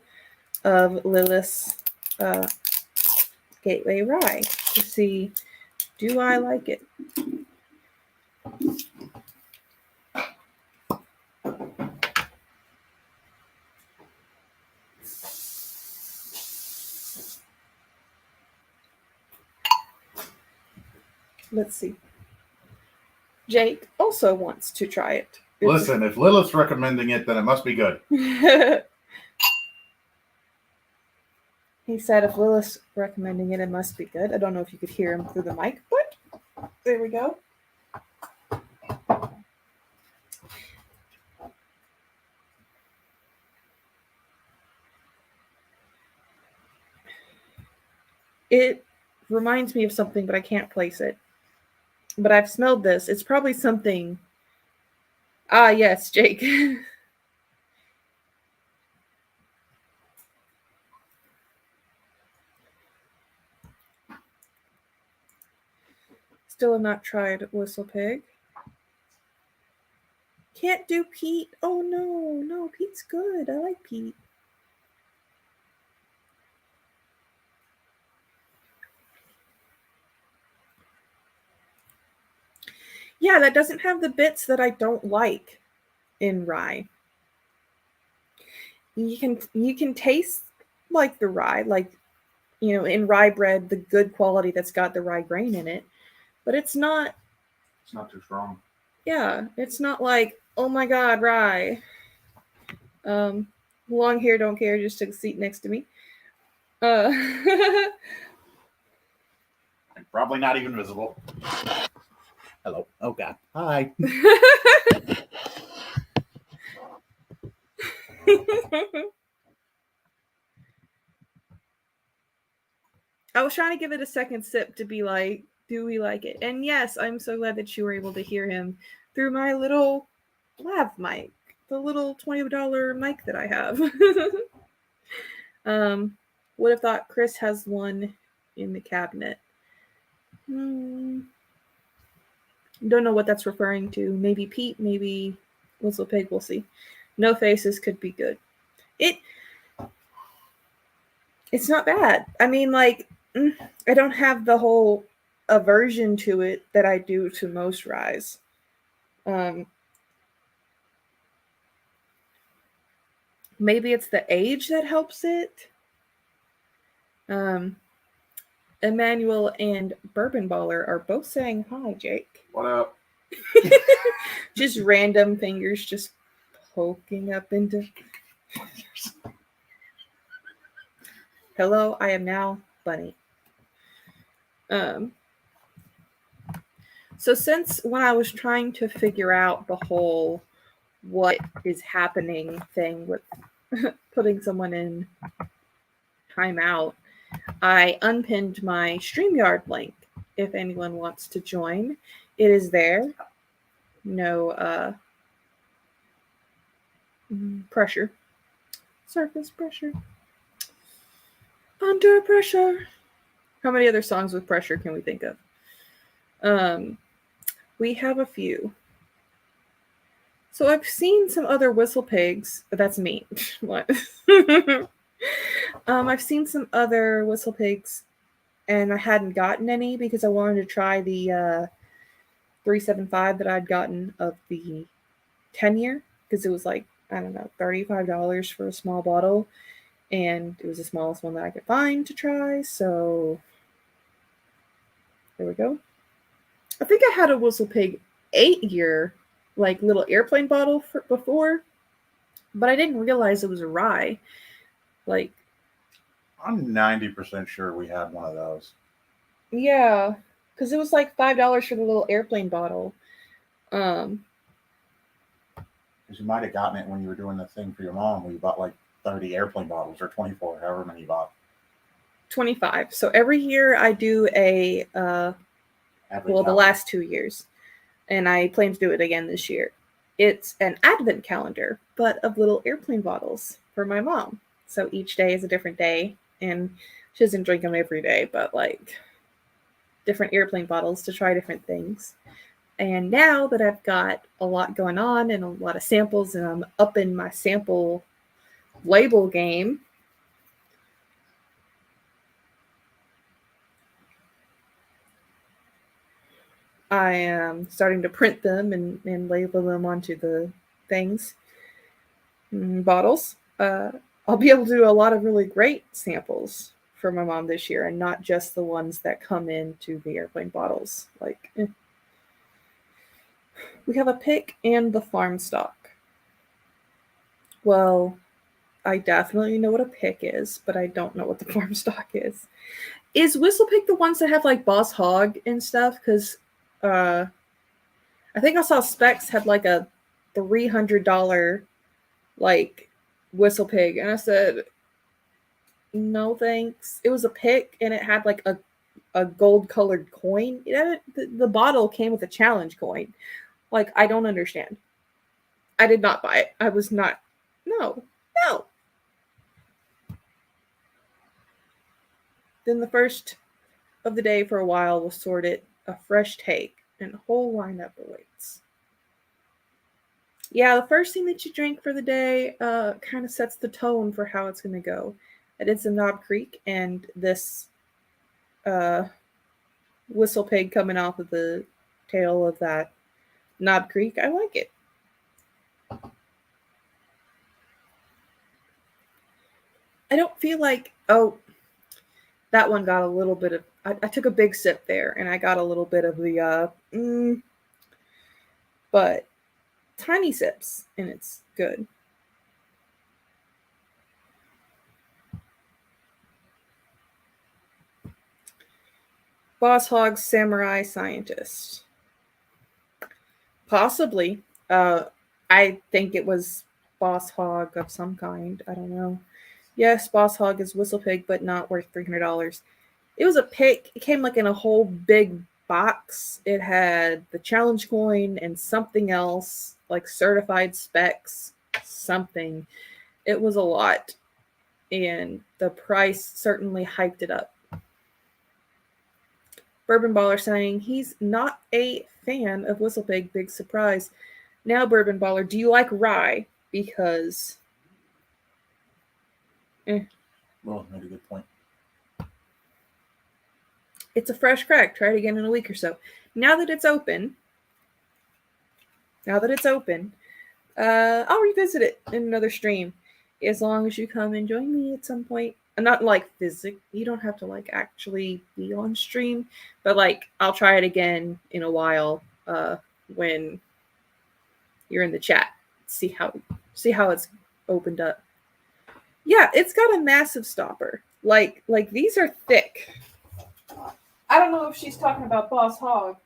of Lilith's Gateway Rye to see, do I like it? Let's see. Jake also wants to try it. Listen, if Lilith's recommending it, then it must be good. He said if Lilith's recommending it, it must be good. I don't know if you could hear him through the mic, but there we go. It reminds me of something, but I can't place it. But I've smelled this. It's probably something. Ah, yes, Jake. Still have not tried Whistle Pig. Can't do peat. Oh, no, peat's good. I like peat. Yeah, that doesn't have the bits that I don't like in rye. You can taste like the rye, like, you know, in rye bread, the good quality that's got the rye grain in it, but it's not too strong. Yeah, it's not like, oh my god, rye. Long hair, don't care, just took a seat next to me. Probably not even visible. Hello. Oh god. Hi. I was trying to give it a second sip to be like, do we like it? And yes, I'm so glad that you were able to hear him through my little lav mic, the little $20 mic that I have. Would have thought Chris has one in the cabinet. Don't know what that's referring to. Maybe Pete, maybe Whistle Pig, we'll see. No Faces could be good. It's not bad. I mean, like, I don't have the whole aversion to it that I do to most ryes. Maybe it's the age that helps it. Emmanuel and Bourbon Baller are both saying hi, Jake. What up? Just random fingers just poking up into. Hello, I am now Bunny. So since when I was trying to figure out the whole what is happening thing with putting someone in timeout, I unpinned my StreamYard link. If anyone wants to join, it is there. No pressure. Surface pressure. Under pressure. How many other songs with pressure can we think of? We have a few. So I've seen some other Whistle Pigs, but that's me. What? I've seen some other Whistle Pigs, and I hadn't gotten any because I wanted to try the 375 that I'd gotten of the 10-year, because it was like, I don't know, $35 for a small bottle. and it was the smallest one that I could find to try. So there we go. I think I had a Whistle Pig 8-year, like little airplane bottle before, but I didn't realize it was a rye. Like, I'm 90% sure we had one of those. yeah, because it was like $5 for the little airplane bottle. Because you might have gotten it when you were doing the thing for your mom, where you bought like 30 airplane bottles or 24, however many you bought. 25. So every year I do a the last 2 years, and I plan to do it again this year. It's an advent calendar, but of little airplane bottles for my mom. So each day is a different day, and she doesn't drink them every day, but like different airplane bottles to try different things. And now that I've got a lot going on and a lot of samples, and I'm up in my sample label game, I am starting to print them and label them onto the things, bottles. I'll be able to do a lot of really great samples for my mom this year, and not just the ones that come into the airplane bottles. Like, we have a pick and the farm stock. Well, I definitely know what a pick is, but I don't know what the farm stock is. Is Whistle Pig the ones that have like Boss Hog and stuff? Because I think I saw Specs had like a $300 like Whistle Pig, and I said no thanks. It was a pick, and it had like a gold colored coin. You know, the bottle came with a challenge coin. Like, I don't understand. I did not buy it. I was not. No. Then the first of the day for a while was sorted a fresh take, and a whole lineup awaits. Yeah, the first thing that you drink for the day kind of sets the tone for how it's going to go. I did some Knob Creek, and this Whistle Pig coming off of the tail of that Knob Creek, I like it. I don't feel like, oh, that one got a little bit of, I took a big sip there, and I got a little bit of the, but tiny sips, and it's good. Boss Hog Samurai Scientist. Possibly. I think it was Boss Hog of some kind. I don't know. Yes, Boss Hog is Whistle Pig, but not worth $300. It was a pick. It came like in a whole big box. It had the challenge coin and something else, like certified specs, something. It was a lot. And the price certainly hyped it up. Bourbon Baller saying he's not a fan of Whistle Pig. Big surprise. Now, Bourbon Baller, do you like rye? Because Well, made a good point. It's a fresh crack. Try it again in a week or so. Now that it's open, I'll revisit it in another stream. As long as you come and join me at some point. Not like physics. You don't have to like actually be on stream, but like I'll try it again in a while when you're in the chat. See how it's opened up. Yeah, it's got a massive stopper. Like these are thick. I don't know if she's talking about Boss Hog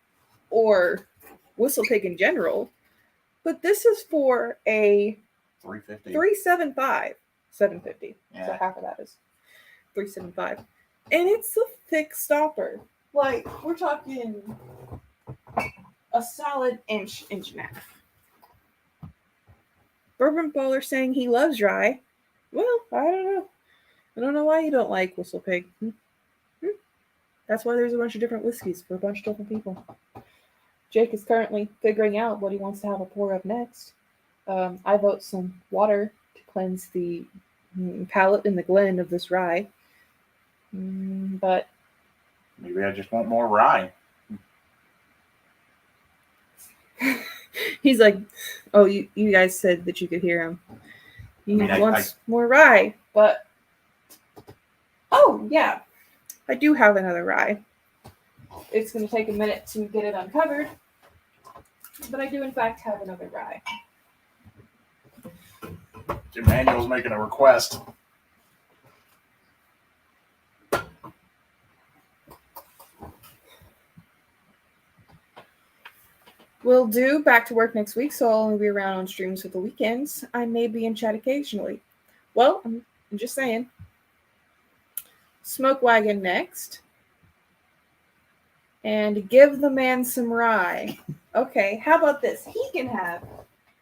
or Whistle Pig in general, but this is for a 350. 375. 750. Yeah. So half of that is 375. And it's a thick stopper. Like, we're talking a solid inch and a half. Bourbon Bowler saying he loves rye. Well, I don't know. I don't know why you don't like Whistle Pig. That's why there's a bunch of different whiskeys for a bunch of different people. Jake is currently figuring out what he wants to have a pour of next. I vote some water to cleanse the palate and the glen of this rye. But maybe I just want more rye. He's like, oh, you guys said that you could hear him. He wants more rye, but Yeah, I do have another rye. It's going to take a minute to get it uncovered, but I do in fact have another rye. Emmanuel's making a request. Will do. Back to work next week, so I'll only be around on streams for the weekends. I may be in chat occasionally. Well, I'm just saying. Smoke Wagon next. And give the man some rye. Okay, how about this? He can have.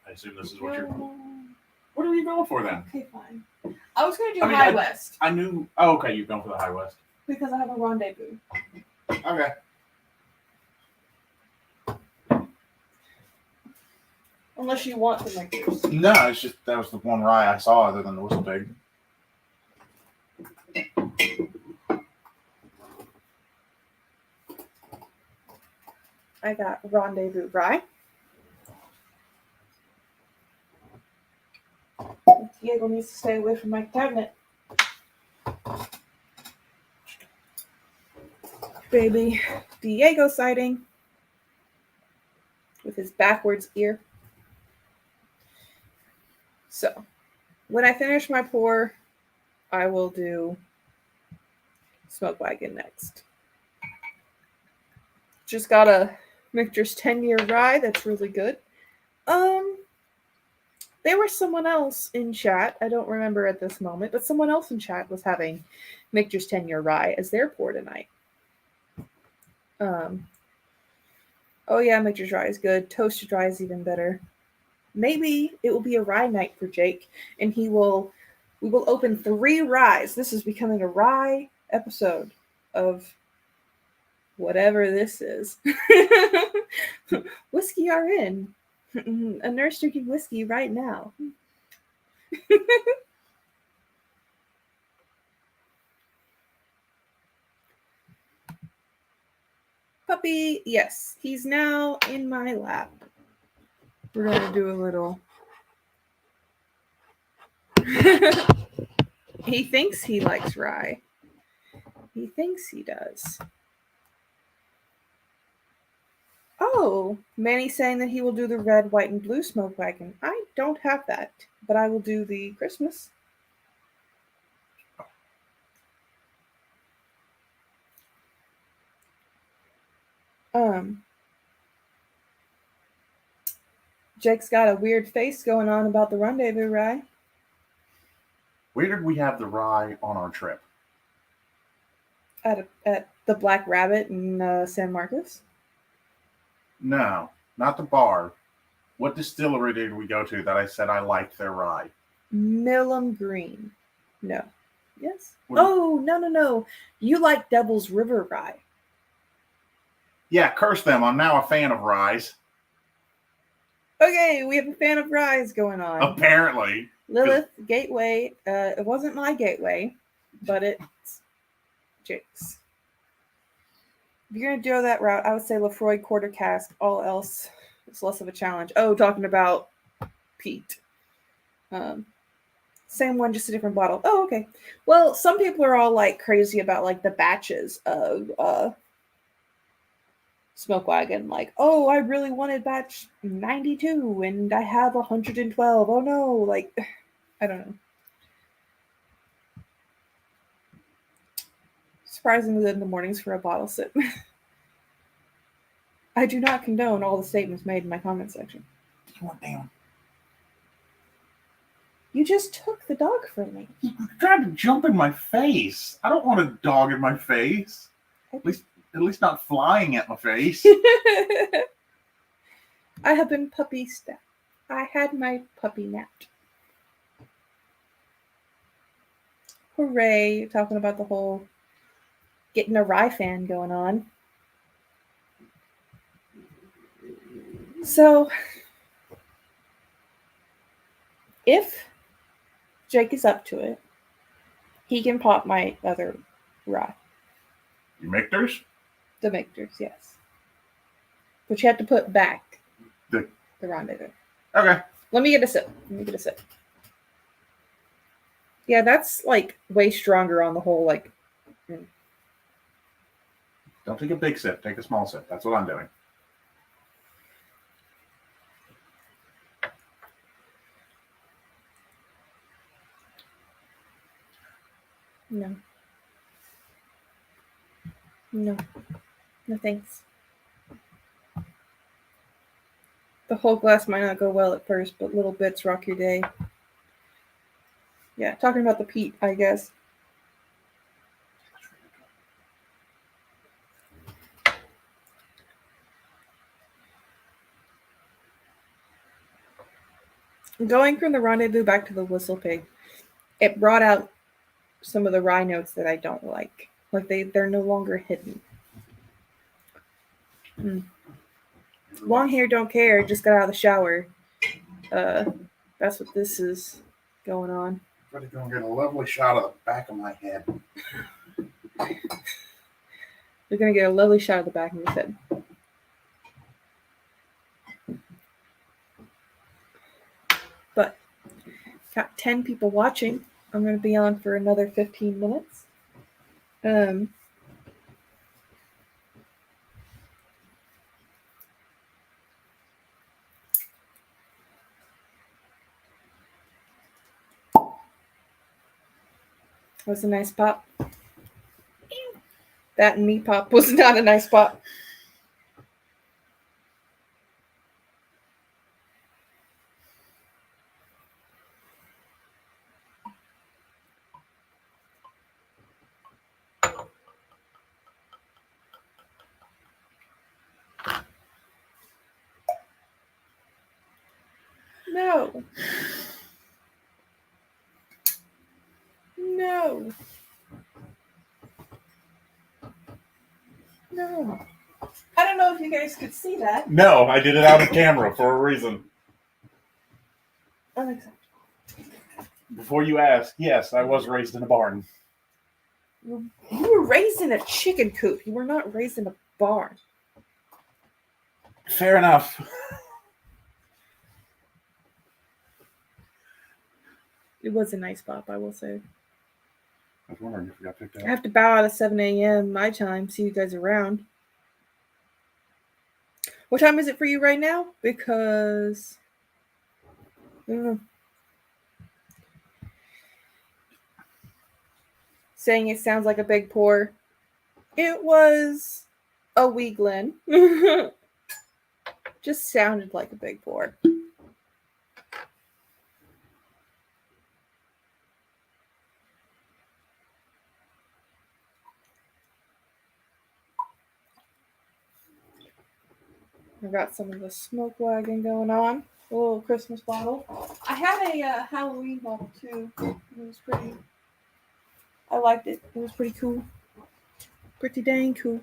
I assume this is what you're. What are you going for then? Okay, fine. I was going to do High West. I knew. Oh, okay, you're going for the High West. Because I have a rendezvous. Okay. Unless you want to make yours. No, it's just that was the one rye I saw other than the Whistle Pig. I got rendezvous rye. Diego needs to stay away from my cabinet. Baby Diego sighting with his backwards ear. So, when I finish my pour, I will do Smoke Wagon next. Just got a Michter's 10-year rye that's really good. There was someone else in chat, I don't remember at this moment, but someone else in chat was having Michter's 10-year rye as their pour tonight. Oh yeah, Michter's rye is good. Toasted rye is even better. Maybe it will be a rye night for Jake, and we will open 3 ryes. This is becoming a rye episode of whatever this is. WhiskeyRN. A nurse drinking whiskey right now. Puppy, yes, he's now in my lap. We're going to do a little. He thinks he likes rye. He thinks he does. Oh, Manny's saying that he will do the red, white, and blue Smoke Wagon. I don't have that, but I will do the Christmas. Jake's got a weird face going on about the rendezvous rye. Where did we have the rye on our trip? At the Black Rabbit in San Marcos? No, not the bar. What distillery did we go to that I said I liked their rye? Milam Green. No. Yes? What? Oh, no. You like Devil's River rye. Yeah, curse them. I'm now a fan of ryes. Okay, we have a fan of ryes going on. Apparently. Lilith, Gateway. It wasn't my gateway, but it's Jake's. If you're going to go that route, I would say Lefroy quarter cask. All else is less of a challenge. Oh, talking about Pete. Same one, just a different bottle. Oh, okay. Well, some people are all like crazy about like the batches of Smoke Wagon. Like, oh, I really wanted batch 92 and I have 112. Oh no, like, I don't know. Surprisingly good in the mornings for a bottle sip. I do not condone all the statements made in my comment section. Oh, damn. You just took the dog from me. You tried to jump in my face. I don't want a dog in my face. At least not flying at my face. I have been puppy staffed. I had my puppy napped. Hooray, talking about the whole getting a rye fan going on. So, if Jake is up to it, he can pop my other rye. You Michter's? The Michter's, yes. But you have to put back the rendezvous. Okay. Let me get a sip. Yeah, that's like way stronger on the whole like Don't take a big sip. Take a small sip. That's what I'm doing. No. No. No thanks. The whole glass might not go well at first, but little bits rock your day. Yeah, talking about the peat, I guess. Going from the rendezvous back to the whistle pig, it brought out some of the rye notes that I don't like. Like they're no longer hidden. Long hair don't care, just got out of the shower. That's what this is going on. I'm going to get a lovely shot of the back of my head. You're gonna get a lovely shot of the back of your head. But got 10 people watching. I'm gonna be on for another 15 minutes. Was a nice pop. That and me pop was not a nice pop. No. No. No. I don't know if you guys could see that. No, I did it out of camera for a reason. Unacceptable. Before you ask, yes, I was raised in a barn. You were raised in a chicken coop. You were not raised in a barn. Fair enough. It was a nice pop, I will say. I was wondering if we got picked up. I have to bow out at 7 a.m. my time. See you guys around. What time is it for you right now? Because I don't know. Saying it sounds like a big pour. It was a wee Glen. Just sounded like a big pour. I got some of the smoke wagon going on. A little Christmas bottle. I had a Halloween bottle too. It was pretty. I liked it. It was pretty cool. Pretty dang cool.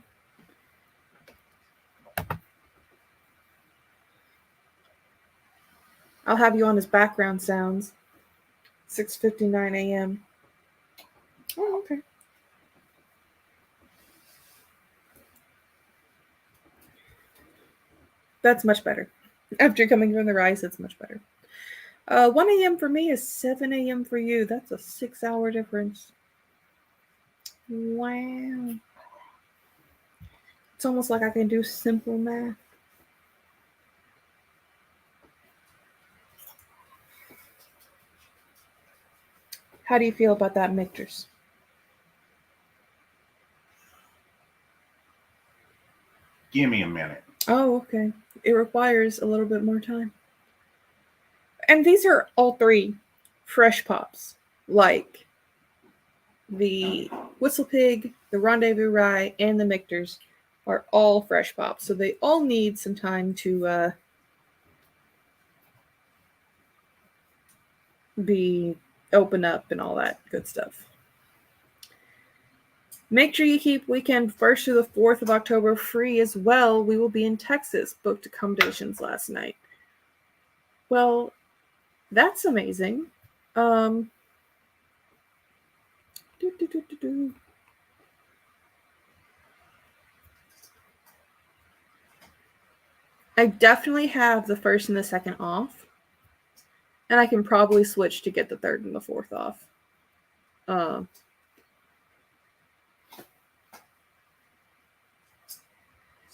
I'll have you on as background sounds. 6:59 a.m. Oh, okay. That's much better. After coming from the rise, it's much better. 1 a.m. for me is 7 a.m. for you. That's a 6-hour difference. Wow. It's almost like I can do simple math. How do you feel about that, Mictors? Give me a minute. Oh, okay. It requires a little bit more time. And these are all three fresh pops. Like the Whistle Pig, the Rendezvous Rye, and the Mictors are all fresh pops. So they all need some time to be open up and all that good stuff. Make sure you keep weekend 1st through the 4th of October free as well. We will be in Texas. Booked accommodations last night. Well, that's amazing. I definitely have the 1st and the 2nd off. And I can probably switch to get the 3rd and the 4th off.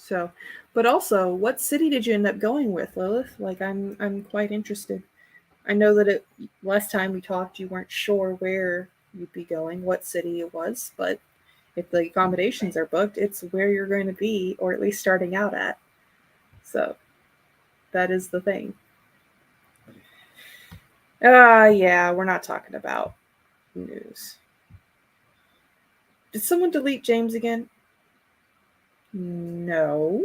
So, but also, what city did you end up going with, Lilith? Like, I'm quite interested. I know that last time we talked, you weren't sure where you'd be going, what city it was, but if the accommodations are booked, it's where you're going to be, or at least starting out at. So, that is the thing. Yeah, we're not talking about news. Did someone delete James again? No.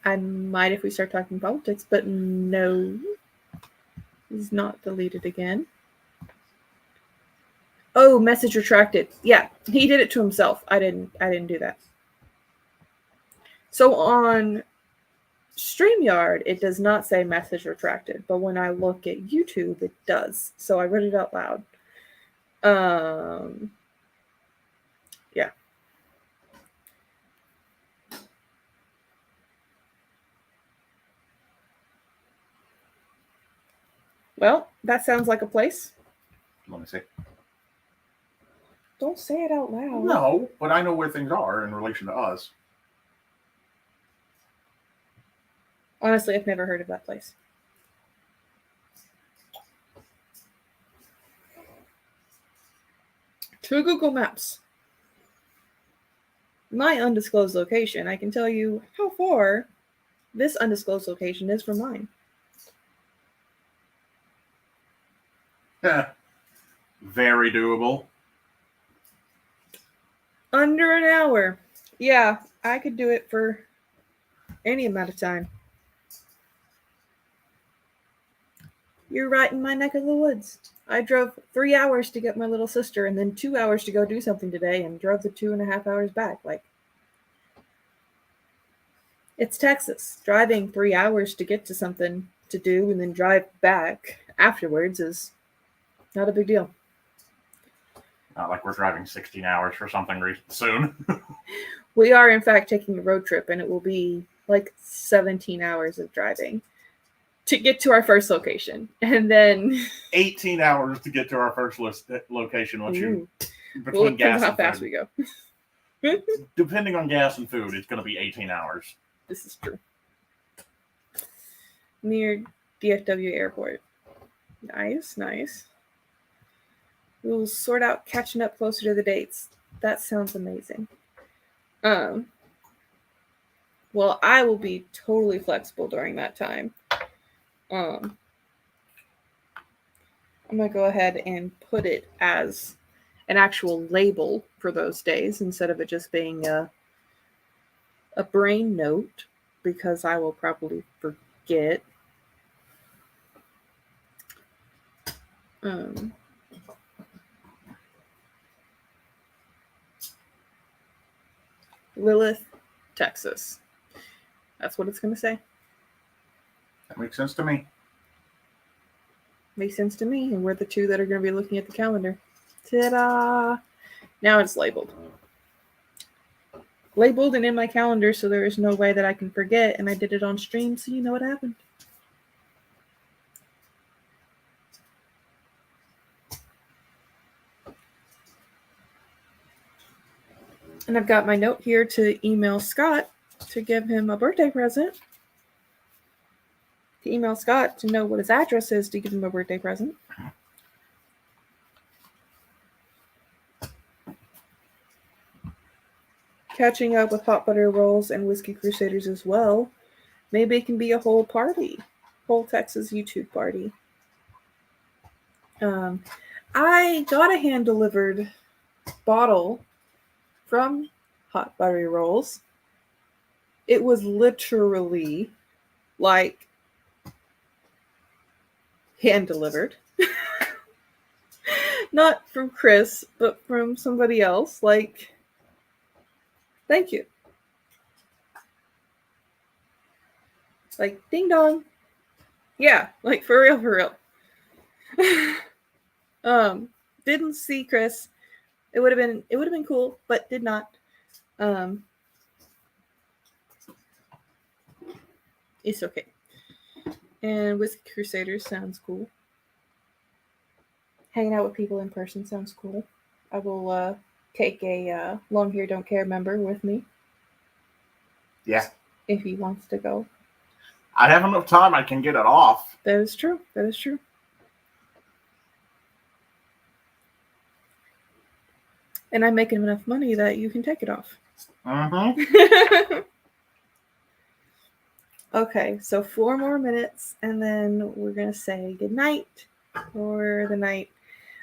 I might if we start talking politics, but no. He's not deleted again. Oh, message retracted. Yeah, he did it to himself. I didn't do that. So on StreamYard, it does not say message retracted, but when I look at YouTube, it does. So I read it out loud. Yeah. Well, that sounds like a place. Let me see. Don't say it out loud. No, but I know where things are in relation to us. Honestly, I've never heard of that place. To Google Maps. My undisclosed location, I can tell you how far this undisclosed location is from mine. Very doable. Under an hour. Yeah, I could do it for any amount of time. You're right in my neck of the woods. I drove 3 hours to get my little sister and then 2 hours to go do something today and drove the 2.5 hours back. Like, it's Texas. Driving 3 hours to get to something to do and then drive back afterwards is not a big deal. Not like we're driving 16 hours for something soon. We are, in fact, taking a road trip, and it will be like 17 hours of driving to get to our first location. And then 18 hours to get to our first location once you between gas and how fast we go. Depending on gas and food, it's going to be 18 hours. This is true. Near DFW Airport. Nice. We'll sort out catching up closer to the dates. That sounds amazing. Well, I will be totally flexible during that time. I'm going to go ahead and put it as an actual label for those days instead of it just being a brain note, because I will probably forget. Lilith, Texas. That's what it's going to say. That makes sense to me. Makes sense to me. And we're the two that are going to be looking at the calendar. Ta-da! Now it's labeled. Labeled and in my calendar, so there is no way that I can forget. And I did it on stream, so you know what happened. And I've got my note here to email Scott to give him a birthday present. To email Scott to know what his address is to give him a birthday present. Catching up with Hot Butter Rolls and Whiskey Crusaders as well. Maybe it can be a whole party. Whole Texas YouTube party. I got a hand-delivered bottle from Hot Buttery Rolls. It was literally like hand-delivered. Not from Chris, but from somebody else. Like, thank you. Like, ding dong. Yeah, like for real. Didn't see Chris. It would have been cool, but did not. It's okay. And Whiskey Crusaders sounds cool. Hanging out with people in person sounds cool. I will take a long hair don't care member with me. Yeah. If he wants to go. I have enough time. I can get it off. That is true. That is true. And I'm making enough money that you can take it off. Mm-hmm. Okay, so 4 more minutes, and then we're gonna say good night for the night.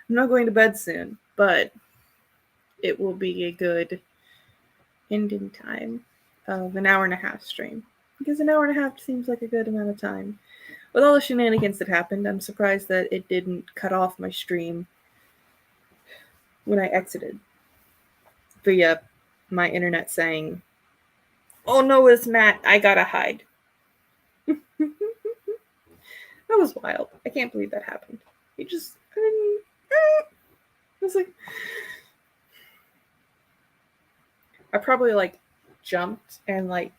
I'm not going to bed soon, but it will be a good ending time of an hour and a half stream. Because an hour and a half seems like a good amount of time. With all the shenanigans that happened, I'm surprised that it didn't cut off my stream when I exited via my internet saying, "Oh no, it's Matt, I gotta hide." That was wild. I can't believe that happened. He just, I was like, I probably like jumped and like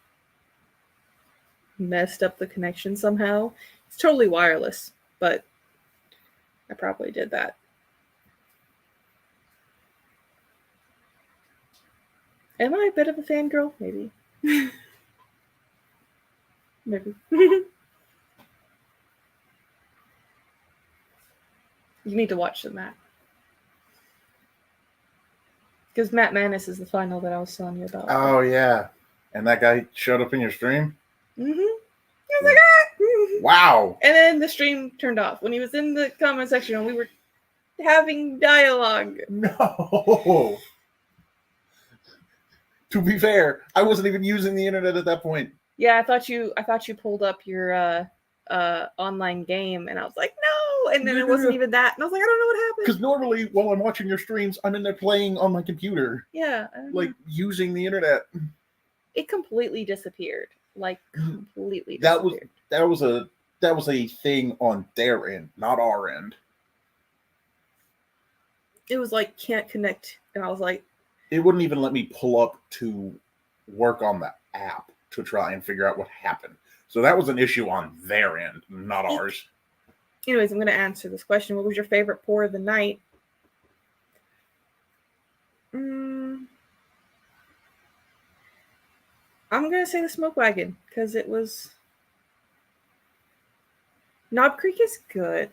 messed up the connection somehow. It's totally wireless, but I probably did that. Am I a bit of a fangirl? Maybe. Maybe. You need to watch the Matt. Because Matt Manis is the final that I was telling you about. Oh, yeah. And that guy showed up in your stream? Mm-hmm. I was like, ah! Wow. And then the stream turned off. When he was in the comment section and we were having dialogue. No. To be fair, I wasn't even using the internet at that point. Yeah, I thought you pulled up your online game, and I was like, no, and then it wasn't even that, and I was like, I don't know what happened. Because normally, while I'm watching your streams, I'm in there playing on my computer. Yeah, like using the internet. It completely disappeared. Like completely disappeared. That was a thing on their end, not our end. It was like can't connect, and I was like, it wouldn't even let me pull up to work on the app to try and figure out what happened. So that was an issue on their end, not ours. Anyways, I'm going to answer this question. What was your favorite pour of the night? I'm going to say the Smoke Wagon because it was... Knob Creek is good,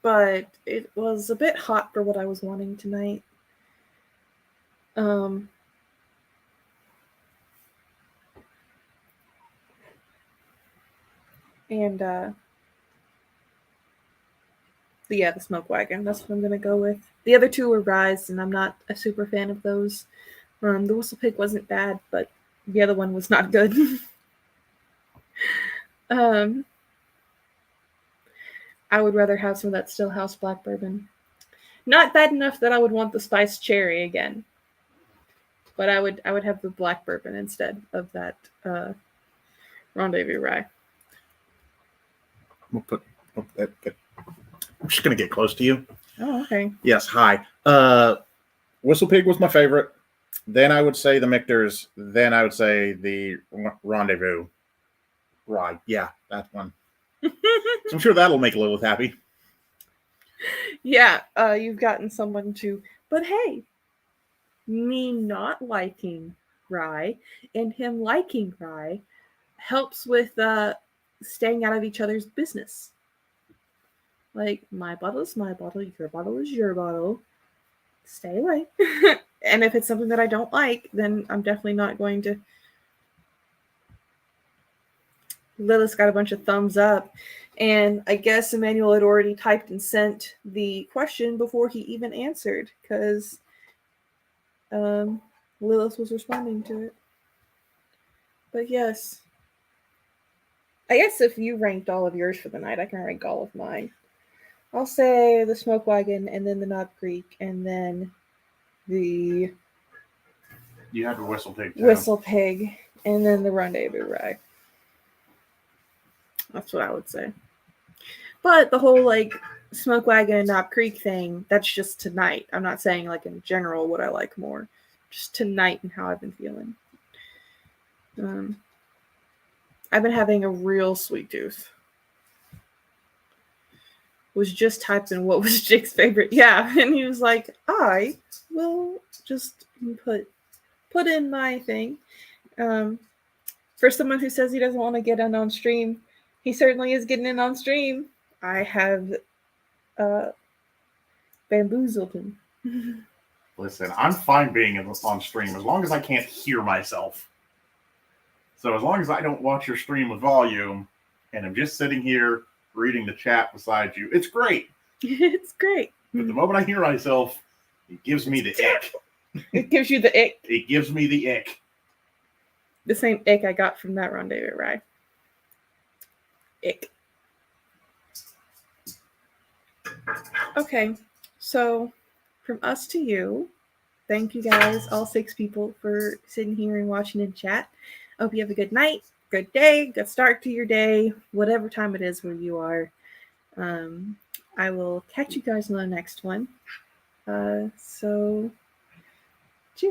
but it was a bit hot for what I was wanting tonight. And yeah, the Smoke Wagon. That's what I'm gonna go with. The other two were Rise, and I'm not a super fan of those. The Whistle Pig wasn't bad, but the other one was not good. I would rather have some of that Stillhouse Black Bourbon. Not bad enough that I would want the spiced cherry again, but I would have the black bourbon instead of that Rendezvous Rye. We'll put that. I'm just gonna get close to you. Oh, okay. Yes, hi. Whistle Pig was my favorite. Then I would say the Michter's. Then I would say the Rendezvous Rye. Yeah, that one. So I'm sure that'll make Lilith happy. Yeah, you've gotten someone to. But hey, me not liking Rye and him liking Rye helps with staying out of each other's business. Like, my bottle is my bottle, your bottle is your bottle. Stay away. And if it's something that I don't like, then I'm definitely not going to. Lilith's got a bunch of thumbs up. And I guess Emmanuel had already typed and sent the question before he even answered, because Lilith was responding to it. But yes. I guess if you ranked all of yours for the night, I can rank all of mine. I'll say the Smoke Wagon, and then the Knob Creek, and then the... You have the Whistle Pig, too. Whistle Pig, and then the Rendezvous Rye. That's what I would say. But the whole, like, Smoke Wagon and Knob Creek thing, that's just tonight. I'm not saying, like, in general what I like more. Just tonight and how I've been feeling. I've been having a real sweet tooth. was just typing what was Jake's favorite. Yeah, and he was like, I will just put in my thing. For someone who says he doesn't want to get in on stream, he certainly is getting in on stream. I have bamboozled him. Listen, I'm fine being on stream as long as I can't hear myself. So as long as I don't watch your stream with volume and I'm just sitting here reading the chat beside you, it's great. It's great. But the moment I hear myself, it gives me the ick. It gives you the ick. It gives me the ick. The same ick I got from that Rendezvous ride. Ick. Okay, so from us to you, thank you guys, all 6 people, for sitting here and watching in chat. I hope you have a good night, good day, good start to your day, whatever time it is where you are. I will catch you guys on the next one. So